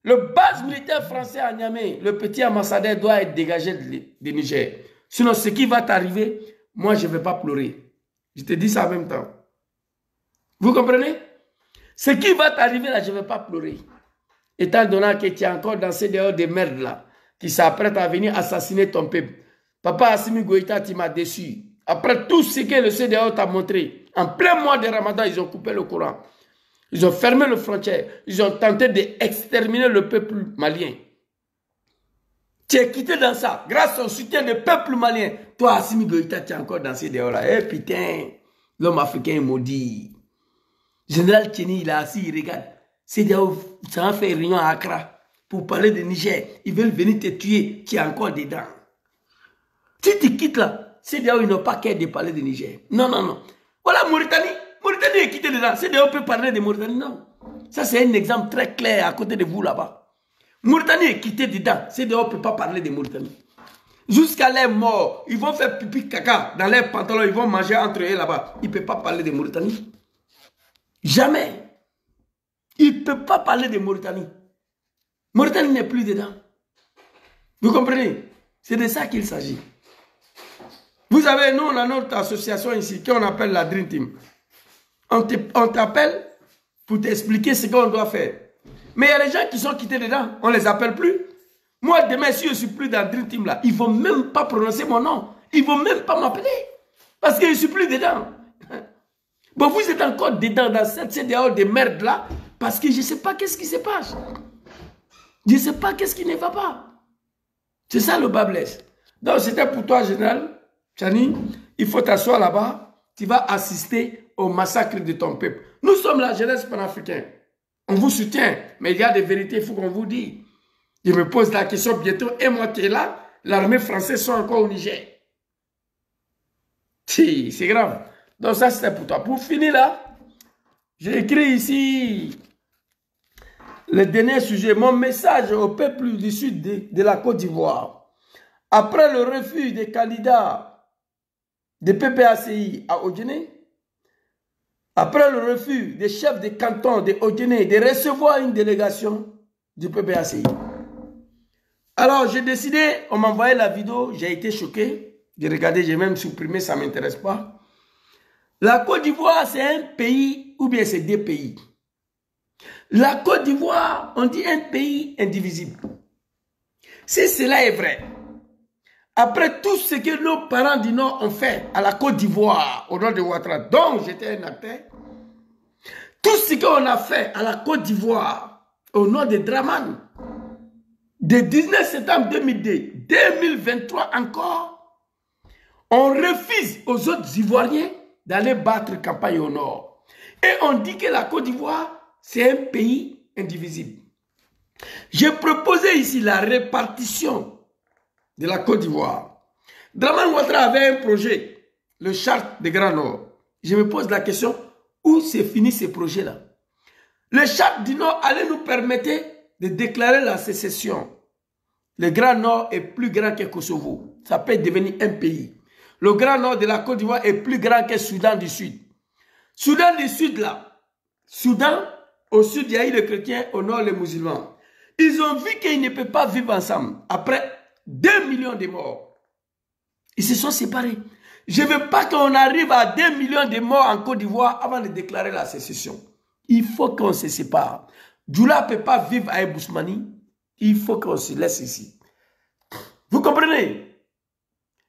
le base militaire français à Niamey, le petit ambassadeur doit être dégagé du Niger. Sinon, ce qui va t'arriver, moi, je ne vais pas pleurer. Je te dis ça en même temps. Vous comprenez? Ce qui va t'arriver là, je ne vais pas pleurer. Étant donné que tu es encore dans ces dehors de merde là, qui s'apprête à venir assassiner ton peuple. Papa Assimi Goïta, tu m'as déçu. Après tout ce que le CEDEAO t'a montré, en plein mois de Ramadan, ils ont coupé le Coran. Ils ont fermé les frontières. Ils ont tenté d'exterminer le peuple malien. Tu es quitté dans ça, grâce au soutien du peuple malien. Toi, Assimi Goïta, tu es encore dans ces dehors là. Eh putain, l'homme africain est maudit. Général Tcheni, il est assis, il regarde. CEDEAO, ça a fait réunion à Accra pour parler de Niger. Ils veulent venir te tuer, tu es encore dedans. Si tu quittes là, CEDEAO, ils n'ont pas qu'à de parler de Niger. Non, non, non. Voilà Mauritanie. Mauritanie est quittée dedans. CEDEAO peut parler de Mauritanie, non. Ça, c'est un exemple très clair à côté de vous là-bas. Mauritanie est quittée dedans. CEDEAO ne peut pas parler de Mauritanie. Jusqu'à leur mort, ils vont faire pipi caca dans leurs pantalons, ils vont manger entre eux là-bas. Ils ne peuvent pas parler de Mauritanie. Jamais. Il ne peut pas parler de Mauritanie. Mauritanie n'est plus dedans. Vous comprenez? C'est de ça qu'il s'agit. Vous avez, nous, on a notre association ici, qu'on appelle la Dream Team. On t'appelle pour t'expliquer ce qu'on doit faire. Mais il y a des gens qui sont quittés dedans, on ne les appelle plus. Moi, demain, si je ne suis plus dans la Dream Team là, ils ne vont même pas prononcer mon nom. Ils ne vont même pas m'appeler. Parce que je ne suis plus dedans. Bon, vous êtes encore dedans dans cette CEDEAO de merde là, parce que je ne sais pas qu'est-ce qui se passe. Je ne sais pas qu'est-ce qui ne va pas. C'est ça le bas blesse. Donc, c'était pour toi, Général Tchani. Il faut t'asseoir là-bas. Tu vas assister au massacre de ton peuple. Nous sommes la jeunesse panafricaine. On vous soutient. Mais il y a des vérités, il faut qu'on vous dise. Je me pose la question bientôt. Et moi qui est là, l'armée française sont encore au Niger. Si, c'est grave. Donc ça, c'était pour toi. Pour finir là, j'ai écrit ici le dernier sujet, mon message au peuple du sud de la Côte d'Ivoire. Après le refus des candidats de PPACI à Odjené, après le refus des chefs de canton de Odjené de recevoir une délégation du PPACI, Alors, j'ai décidé, on m'a envoyé la vidéo, j'ai été choqué. J'ai regardé, j'ai même supprimé, ça ne m'intéresse pas. La Côte d'Ivoire, c'est un pays ou bien c'est des pays. La Côte d'Ivoire, on dit un pays indivisible. Si cela est vrai, après tout ce que nos parents du Nord ont fait à la Côte d'Ivoire, au nord de Ouattara, dont j'étais un acteur, tout ce qu'on a fait à la Côte d'Ivoire, au nord de Dramane, de 19 septembre 2002, 2023 encore, on refuse aux autres Ivoiriens d'aller battre campagne au nord. Et on dit que la Côte d'Ivoire, c'est un pays indivisible. J'ai proposé ici la répartition de la Côte d'Ivoire. Dramane Ouattara avait un projet, le Charte des Grands Nord. Je me pose la question, où s'est fini ce projet-là? Le Charte du Nord allait nous permettre de déclarer la sécession. Le Grand Nord est plus grand que Kosovo. Ça peut devenir un pays. Le Grand Nord de la Côte d'Ivoire est plus grand que Soudan du Sud. Soudan du Sud, là. Soudan, au sud, il y a eu les chrétiens, au nord, les musulmans. Ils ont vu qu'ils ne peuvent pas vivre ensemble. Après 2 millions de morts, ils se sont séparés. Je ne veux pas qu'on arrive à 2 millions de morts en Côte d'Ivoire avant de déclarer la sécession. Il faut qu'on se sépare. Djoula ne peut pas vivre à Bousmani. Il faut qu'on se laisse ici. Vous comprenez?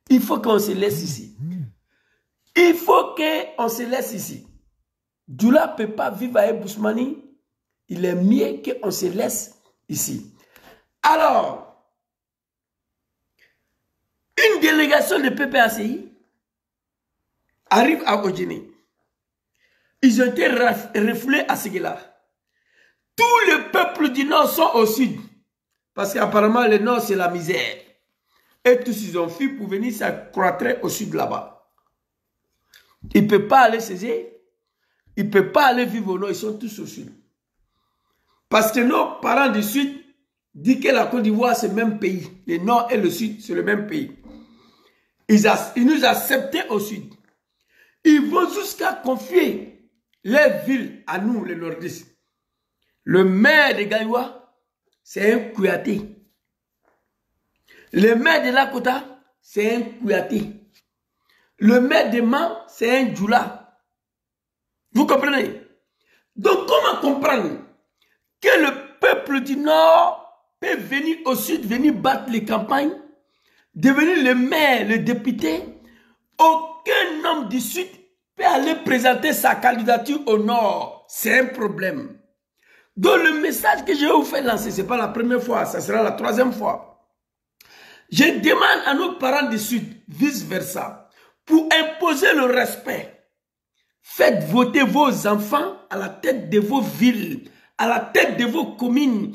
Il faut qu'on se laisse ici. Il faut qu'on se laisse ici. Djoula ne peut pas vivre à Bousmani. Il est mieux qu'on se laisse ici. Alors, une délégation de PPACI arrive à Odjini. Ils ont été refoulés à Séguéla. Tout le peuple du Nord sont au sud. Parce qu'apparemment, le Nord, c'est la misère. Et tous, ils ont fui pour venir s'accroître au sud là-bas. Ils ne peuvent pas aller saisir. Ils ne peuvent pas aller vivre au Nord. Ils sont tous au sud. Parce que nos parents du sud disent que la Côte d'Ivoire, c'est le même pays. Le Nord et le Sud, c'est le même pays. Ils nous acceptaient au Sud. Ils vont jusqu'à confier les villes à nous, les nordistes. Le maire de Gaïwa, c'est un Kouyaté. Le maire de Lakota, c'est un Kouyaté. Le maire de Man, c'est un Djoula. Vous comprenez? Donc, comment comprendre que le peuple du Nord peut venir au Sud, venir battre les campagnes, devenir le maire, le député? Aucun homme du Sud peut aller présenter sa candidature au Nord. C'est un problème. Donc le message que je vais vous faire lancer, ce n'est pas la première fois, ça sera la 3e fois. Je demande à nos parents du Sud, vice-versa, pour imposer le respect. Faites voter vos enfants à la tête de vos villes, à la tête de vos communes,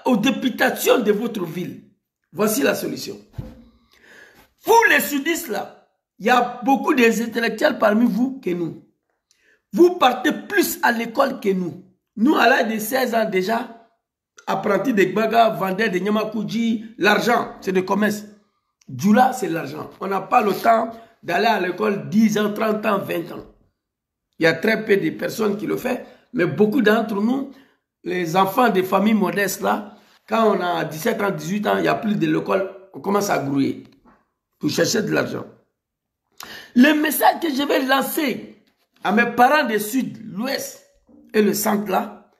aux députations de votre ville. Voici la solution. Vous les sudistes là, il y a beaucoup d'intellectuels parmi vous que nous. Vous partez plus à l'école que nous. Nous, à l'âge de 16 ans déjà, apprentis de Gbaga, vendeurs de Nyamakoudji, l'argent, c'est le commerce. Djoula, c'est l'argent. On n'a pas le temps d'aller à l'école 10 ans, 30 ans, 20 ans. Il y a très peu de personnes qui le font, mais beaucoup d'entre nous, les enfants des familles modestes là, quand on a 17 ans, 18 ans, il n'y a plus de l'école, on commence à grouiller pour chercher de l'argent. Le message que je vais lancer à mes parents du Sud, l'Ouest et le Centre là,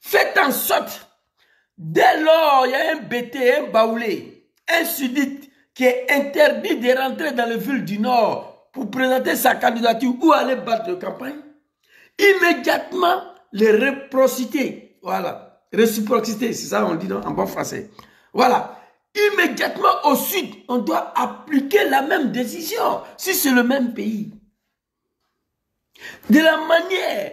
faites en sorte, dès lors il y a un BT, un Baoulé, un Sudite qui est interdit de rentrer dans les villes du Nord pour présenter sa candidature ou aller battre de campagne, immédiatement les réciprocités, voilà, réciprocité, c'est ça on dit en bon français, voilà. Immédiatement au Sud, on doit appliquer la même décision, si c'est le même pays. De la manière,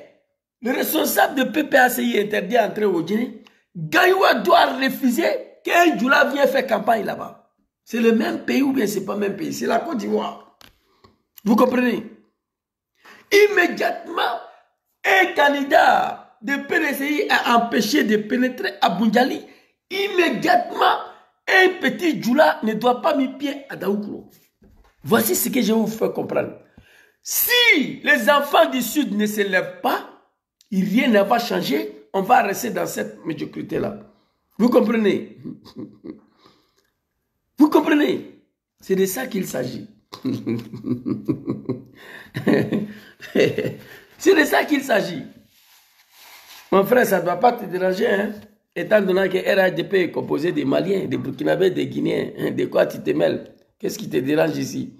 le responsable de PPACI interdit d'entrer au Guinée, Gaïwa doit refuser qu'un Djoula vienne faire campagne là-bas. C'est le même pays ou bien c'est pas le même pays, c'est la Côte d'Ivoire. Vous comprenez? Immédiatement, un candidat de PDCI a empêché de pénétrer à Boundjali. Immédiatement, un petit Djoula ne doit pas mettre pied à Daoukro. Voici ce que je vais vous faire comprendre. Si les enfants du Sud ne se lèvent pas, rien ne va changer. On va rester dans cette médiocrité-là. Vous comprenez? Vous comprenez? C'est de ça qu'il s'agit. C'est de ça qu'il s'agit. Mon frère, ça ne doit pas te déranger, hein? Étant donné que RHDP est composé des Maliens, des Burkinabés, des Guinéens, hein? De quoi tu te mêles? Qu'est-ce qui te dérange ici?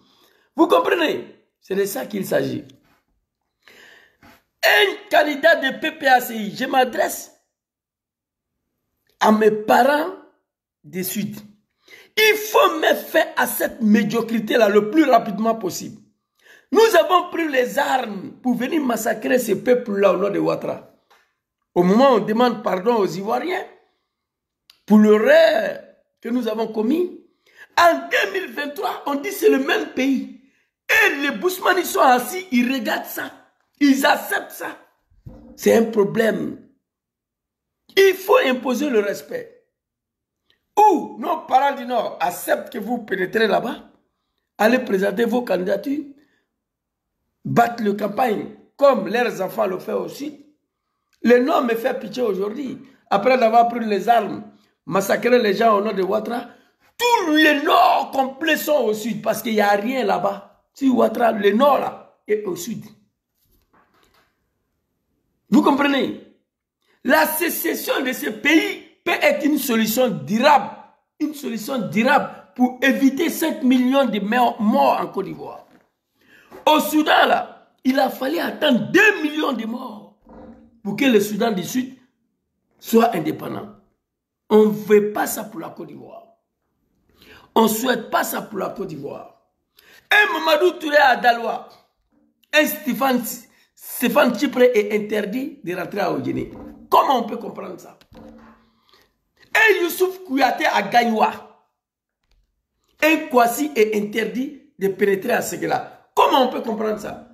Vous comprenez? C'est de ça qu'il s'agit. Un candidat de PPACI, je m'adresse à mes parents du Sud. Il faut mettre fin à cette médiocrité-là le plus rapidement possible. Nous avons pris les armes pour venir massacrer ces peuples-là au nord de Ouattara. Au moment où on demande pardon aux Ivoiriens pour l'erreur que nous avons commis, en 2023, on dit que c'est le même pays. Et les Bousman, ils sont assis, ils regardent ça. Ils acceptent ça. C'est un problème. Il faut imposer le respect. Ou nos parents du Nord acceptent que vous pénétrez là-bas, allez présenter vos candidatures, battre le campagne comme leurs enfants le font au Sud. Le Nord me fait pitié aujourd'hui. Après d'avoir pris les armes, massacré les gens au nord de Ouattara, tous les Nord complets sont au Sud parce qu'il n'y a rien là-bas. Si Ouattara, le Nord là, est au Sud. Vous comprenez? La sécession de ce pays peut être une solution durable. Une solution durable pour éviter 5 millions de morts en Côte d'Ivoire. Au Soudan, là, il a fallu attendre 2 millions de morts pour que le Soudan du Sud soit indépendant. On ne veut pas ça pour la Côte d'Ivoire. On ne souhaite pas ça pour la Côte d'Ivoire. Un Mamadou Touré à Daloa, un Stéphane Tchipré est interdit de rentrer à Guinée. Comment on peut comprendre ça? Un Youssouf Kouyaté à Gagnoua, un Kwasi est interdit de pénétrer à Séguéla. Comment on peut comprendre ça?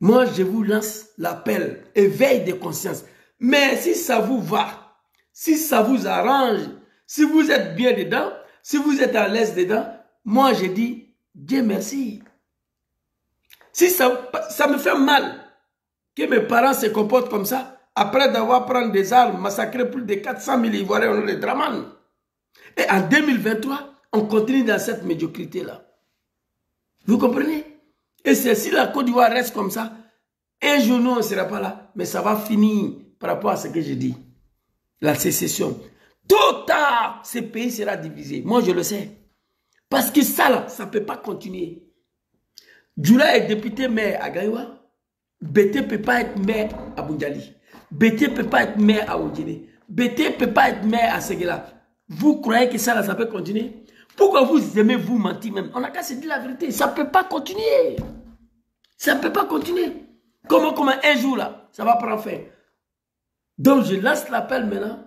Moi, je vous lance l'appel, éveil de conscience. Mais si ça vous va, si ça vous arrange, si vous êtes bien dedans, si vous êtes à l'aise dedans, moi je dis, Dieu merci. Si ça me fait mal que mes parents se comportent comme ça, après d'avoir pris des armes, massacré plus de 400 000 Ivoiriens au nom de Draman. Et en 2023, on continue dans cette médiocrité-là. Vous comprenez? Et si la Côte d'Ivoire reste comme ça, un jour nous on ne sera pas là, mais ça va finir par rapport à ce que je dis. La sécession. Tôt ou tard, ce pays sera divisé. Moi je le sais. Parce que ça là, ça ne peut pas continuer. Djoula est député maire à Gaïwa. Bété ne peut pas être maire à Boundjali. Bété ne peut pas être maire à Oudjine. Bété ne peut pas être maire à Séguéla. Vous croyez que ça là, ça peut continuer? Pourquoi vous aimez vous mentir même? On n'a qu'à se dire la vérité. Ça ne peut pas continuer. Ça ne peut pas continuer. Comment un jour là, ça va prendre fin. Donc je lance l'appel maintenant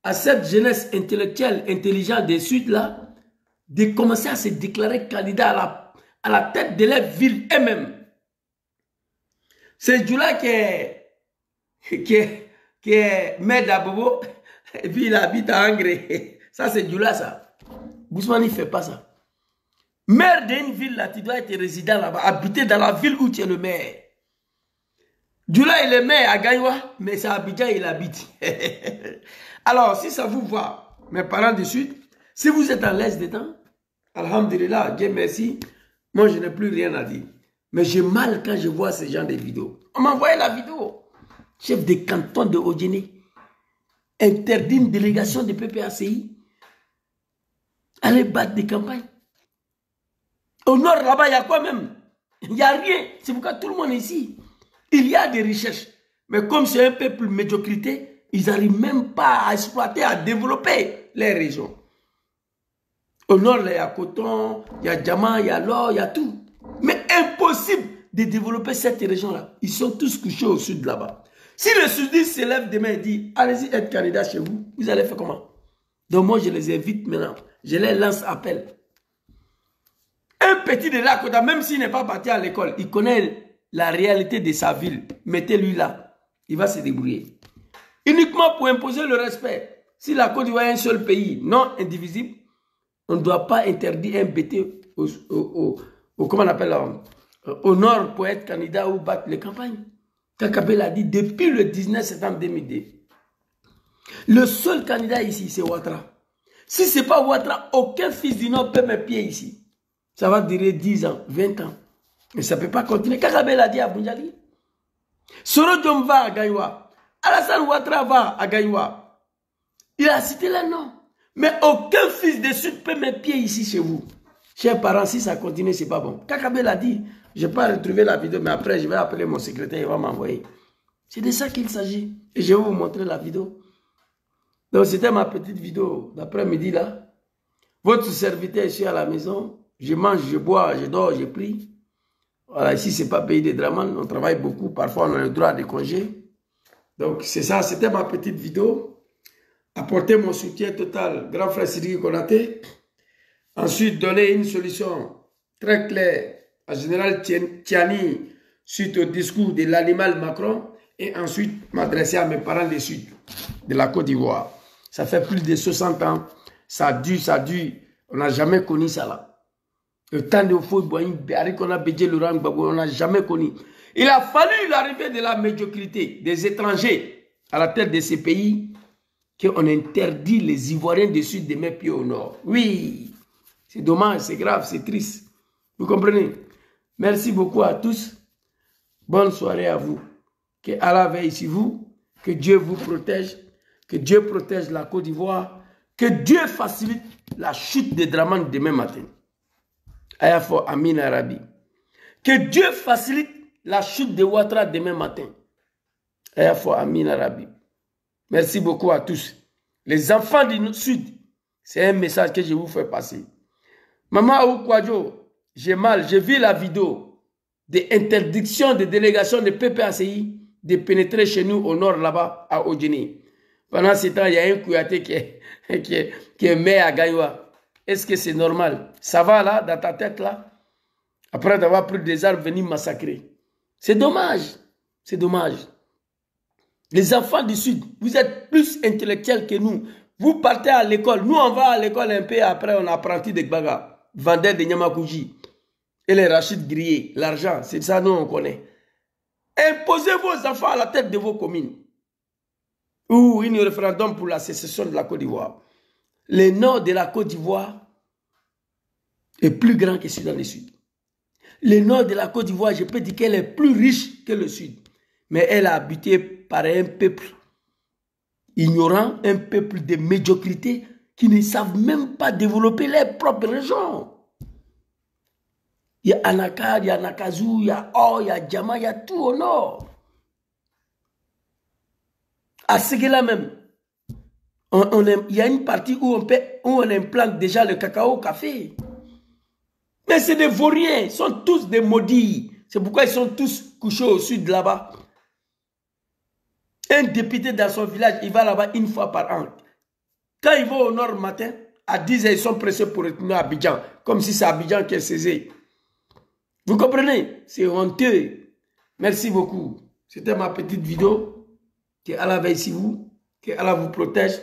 à cette jeunesse intellectuelle, intelligente des Sud là, de commencer à se déclarer candidat à la tête de leur ville eux-mêmes. C'est Djoula qui est maire d'Abobo, et puis il habite à Angré. Ça c'est Djoula ça. Bousmane ne fait pas ça. Maire d'une ville là, tu dois être résident là-bas, habiter dans la ville où tu es le maire. Djoula il est maire à Gaïwa, mais c'est à Abidjan il habite. Alors si ça vous va, mes parents du Sud, si vous êtes à l'aise dedans, alhamdulillah, Dieu merci, moi je n'ai plus rien à dire. Mais j'ai mal quand je vois ce genre de vidéos. On m'a envoyé la vidéo. Chef de canton de Oudjine interdit une délégation de PPACI. Allez battre des campagnes. Au nord, là-bas, il y a quoi même? Il n'y a rien. C'est pourquoi tout le monde est ici. Il y a des recherches. Mais comme c'est un peuple médiocrité, ils n'arrivent même pas à exploiter, à développer les régions. Au nord, là, il y a coton, il y a diamant, il y a l'or, il y a tout. Mais impossible de développer cette région-là. Ils sont tous couchés au sud là-bas. Si le sudiste se lève demain et dit, allez-y être candidat chez vous, vous allez faire comment? Donc moi, je les invite maintenant. Je les lance appel. Un petit de là, même s'il n'est pas parti à l'école, il connaît la réalité de sa ville. Mettez-lui là. Il va se débrouiller. Uniquement pour imposer le respect. Si la Côte d'Ivoire est un seul pays non indivisible, on ne doit pas interdire un BT comment on appelle, au nord pour être candidat ou battre les campagnes. Kakabé l'a dit depuis le 19 septembre 2002. Le seul candidat ici, c'est Ouattara. Si ce n'est pas Ouattara, aucun fils du Nord peut mettre pied ici. Ça va durer 10 ans, 20 ans. Mais ça ne peut pas continuer. Kagame l'a dit à Bounjali. Sorodjom va à Gaïwa. Alassane Ouattara va à Gaïwa. Il a cité les noms. Mais aucun fils de Sud peut mettre pied ici chez vous. Chers parents, si ça continue, ce n'est pas bon. Kagame l'a dit. Je n'ai pas retrouvé la vidéo, mais après, je vais appeler mon secrétaire, il va m'envoyer. C'est de ça qu'il s'agit. Et je vais vous montrer la vidéo. Donc, c'était ma petite vidéo d'après-midi là. Votre serviteur, je suis à la maison. Je mange, je bois, je dors, je prie. Voilà, ici, ce n'est pas pays de Draman. On travaille beaucoup. Parfois, on a le droit à des congés. Donc, c'est ça. C'était ma petite vidéo. Apporter mon soutien total. Grand frère Sidiki Konaté. Ensuite, donner une solution très claire à Général Tiani suite au discours de l'animal Macron. Et ensuite, m'adresser à mes parents du Sud, de la Côte d'Ivoire. Ça fait plus de 60 ans. Ça dure. On n'a jamais connu ça là. Le temps de Fouy Boigny, qu'on a bédé Laurent Gbagbo, on n'a jamais connu. Il a fallu l'arrivée de la médiocrité des étrangers à la tête de ces pays qu'on interdit les Ivoiriens du Sud de mettre pied au Nord. Oui, c'est dommage, c'est grave, c'est triste. Vous comprenez? Merci beaucoup à tous. Bonne soirée à vous. Que Allah veille sur vous. Que Dieu vous protège. Que Dieu protège la Côte d'Ivoire. Que Dieu facilite la chute de Draman demain matin. Ayafo Amin Arabi. Que Dieu facilite la chute de Ouattara demain matin. Ayafo Amin Arabi. Merci beaucoup à tous. Les enfants du Sud, c'est un message que je vous fais passer. Maman Oukwadjo, j'ai mal, j'ai vu la vidéo de interdiction de délégation de PPACI de pénétrer chez nous au nord là-bas à Odjini. Pendant ce temps, il y a un Kouyaté qui est maire à Gaïwa. Est-ce que c'est normal? Ça va là, dans ta tête là? Après d'avoir pris des armes, venir massacrer. C'est dommage. C'est dommage. Les enfants du Sud, vous êtes plus intellectuels que nous. Vous partez à l'école. Nous, on va à l'école un peu après, on apprenti de Gbaga, vendeur de Nyamakuji. Et les Rachid grillés, l'argent, c'est ça, nous, on connaît. Imposez vos enfants à la tête de vos communes. Ou un référendum pour la sécession de la Côte d'Ivoire. Le nord de la Côte d'Ivoire est plus grand que celui dans le sud. Le nord de la Côte d'Ivoire, je peux dire qu'elle est plus riche que le sud. Mais elle est habitée par un peuple ignorant, un peuple de médiocrité qui ne savent même pas développer leurs propres régions. Il y a Anaka, il y a Nakazu, il y a Or, il y a Djama, il y a tout au nord. À Séguéla même, il y a une partie où on implante déjà le cacao, café. Mais c'est des vauriens, ils sont tous des maudits. C'est pourquoi ils sont tous couchés au sud là-bas. Un député dans son village, il va là-bas une fois par an. Quand il va au nord le matin, à 10 h, ils sont pressés pour retourner à Abidjan. Comme si c'est Abidjan qui est saisi. Vous comprenez? C'est honteux. Merci beaucoup. C'était ma petite vidéo. Que Allah veille sur vous. Que Allah vous protège.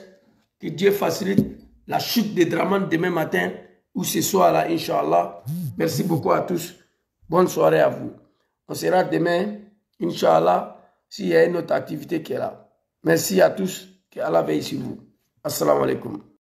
Que Dieu facilite la chute des Draman demain matin ou ce soir là, Inch'Allah. Merci beaucoup à tous. Bonne soirée à vous. On sera demain, Inch'Allah, s'il y a une autre activité qui est là. Merci à tous. Que Allah veille sur vous. Assalamu alaikum.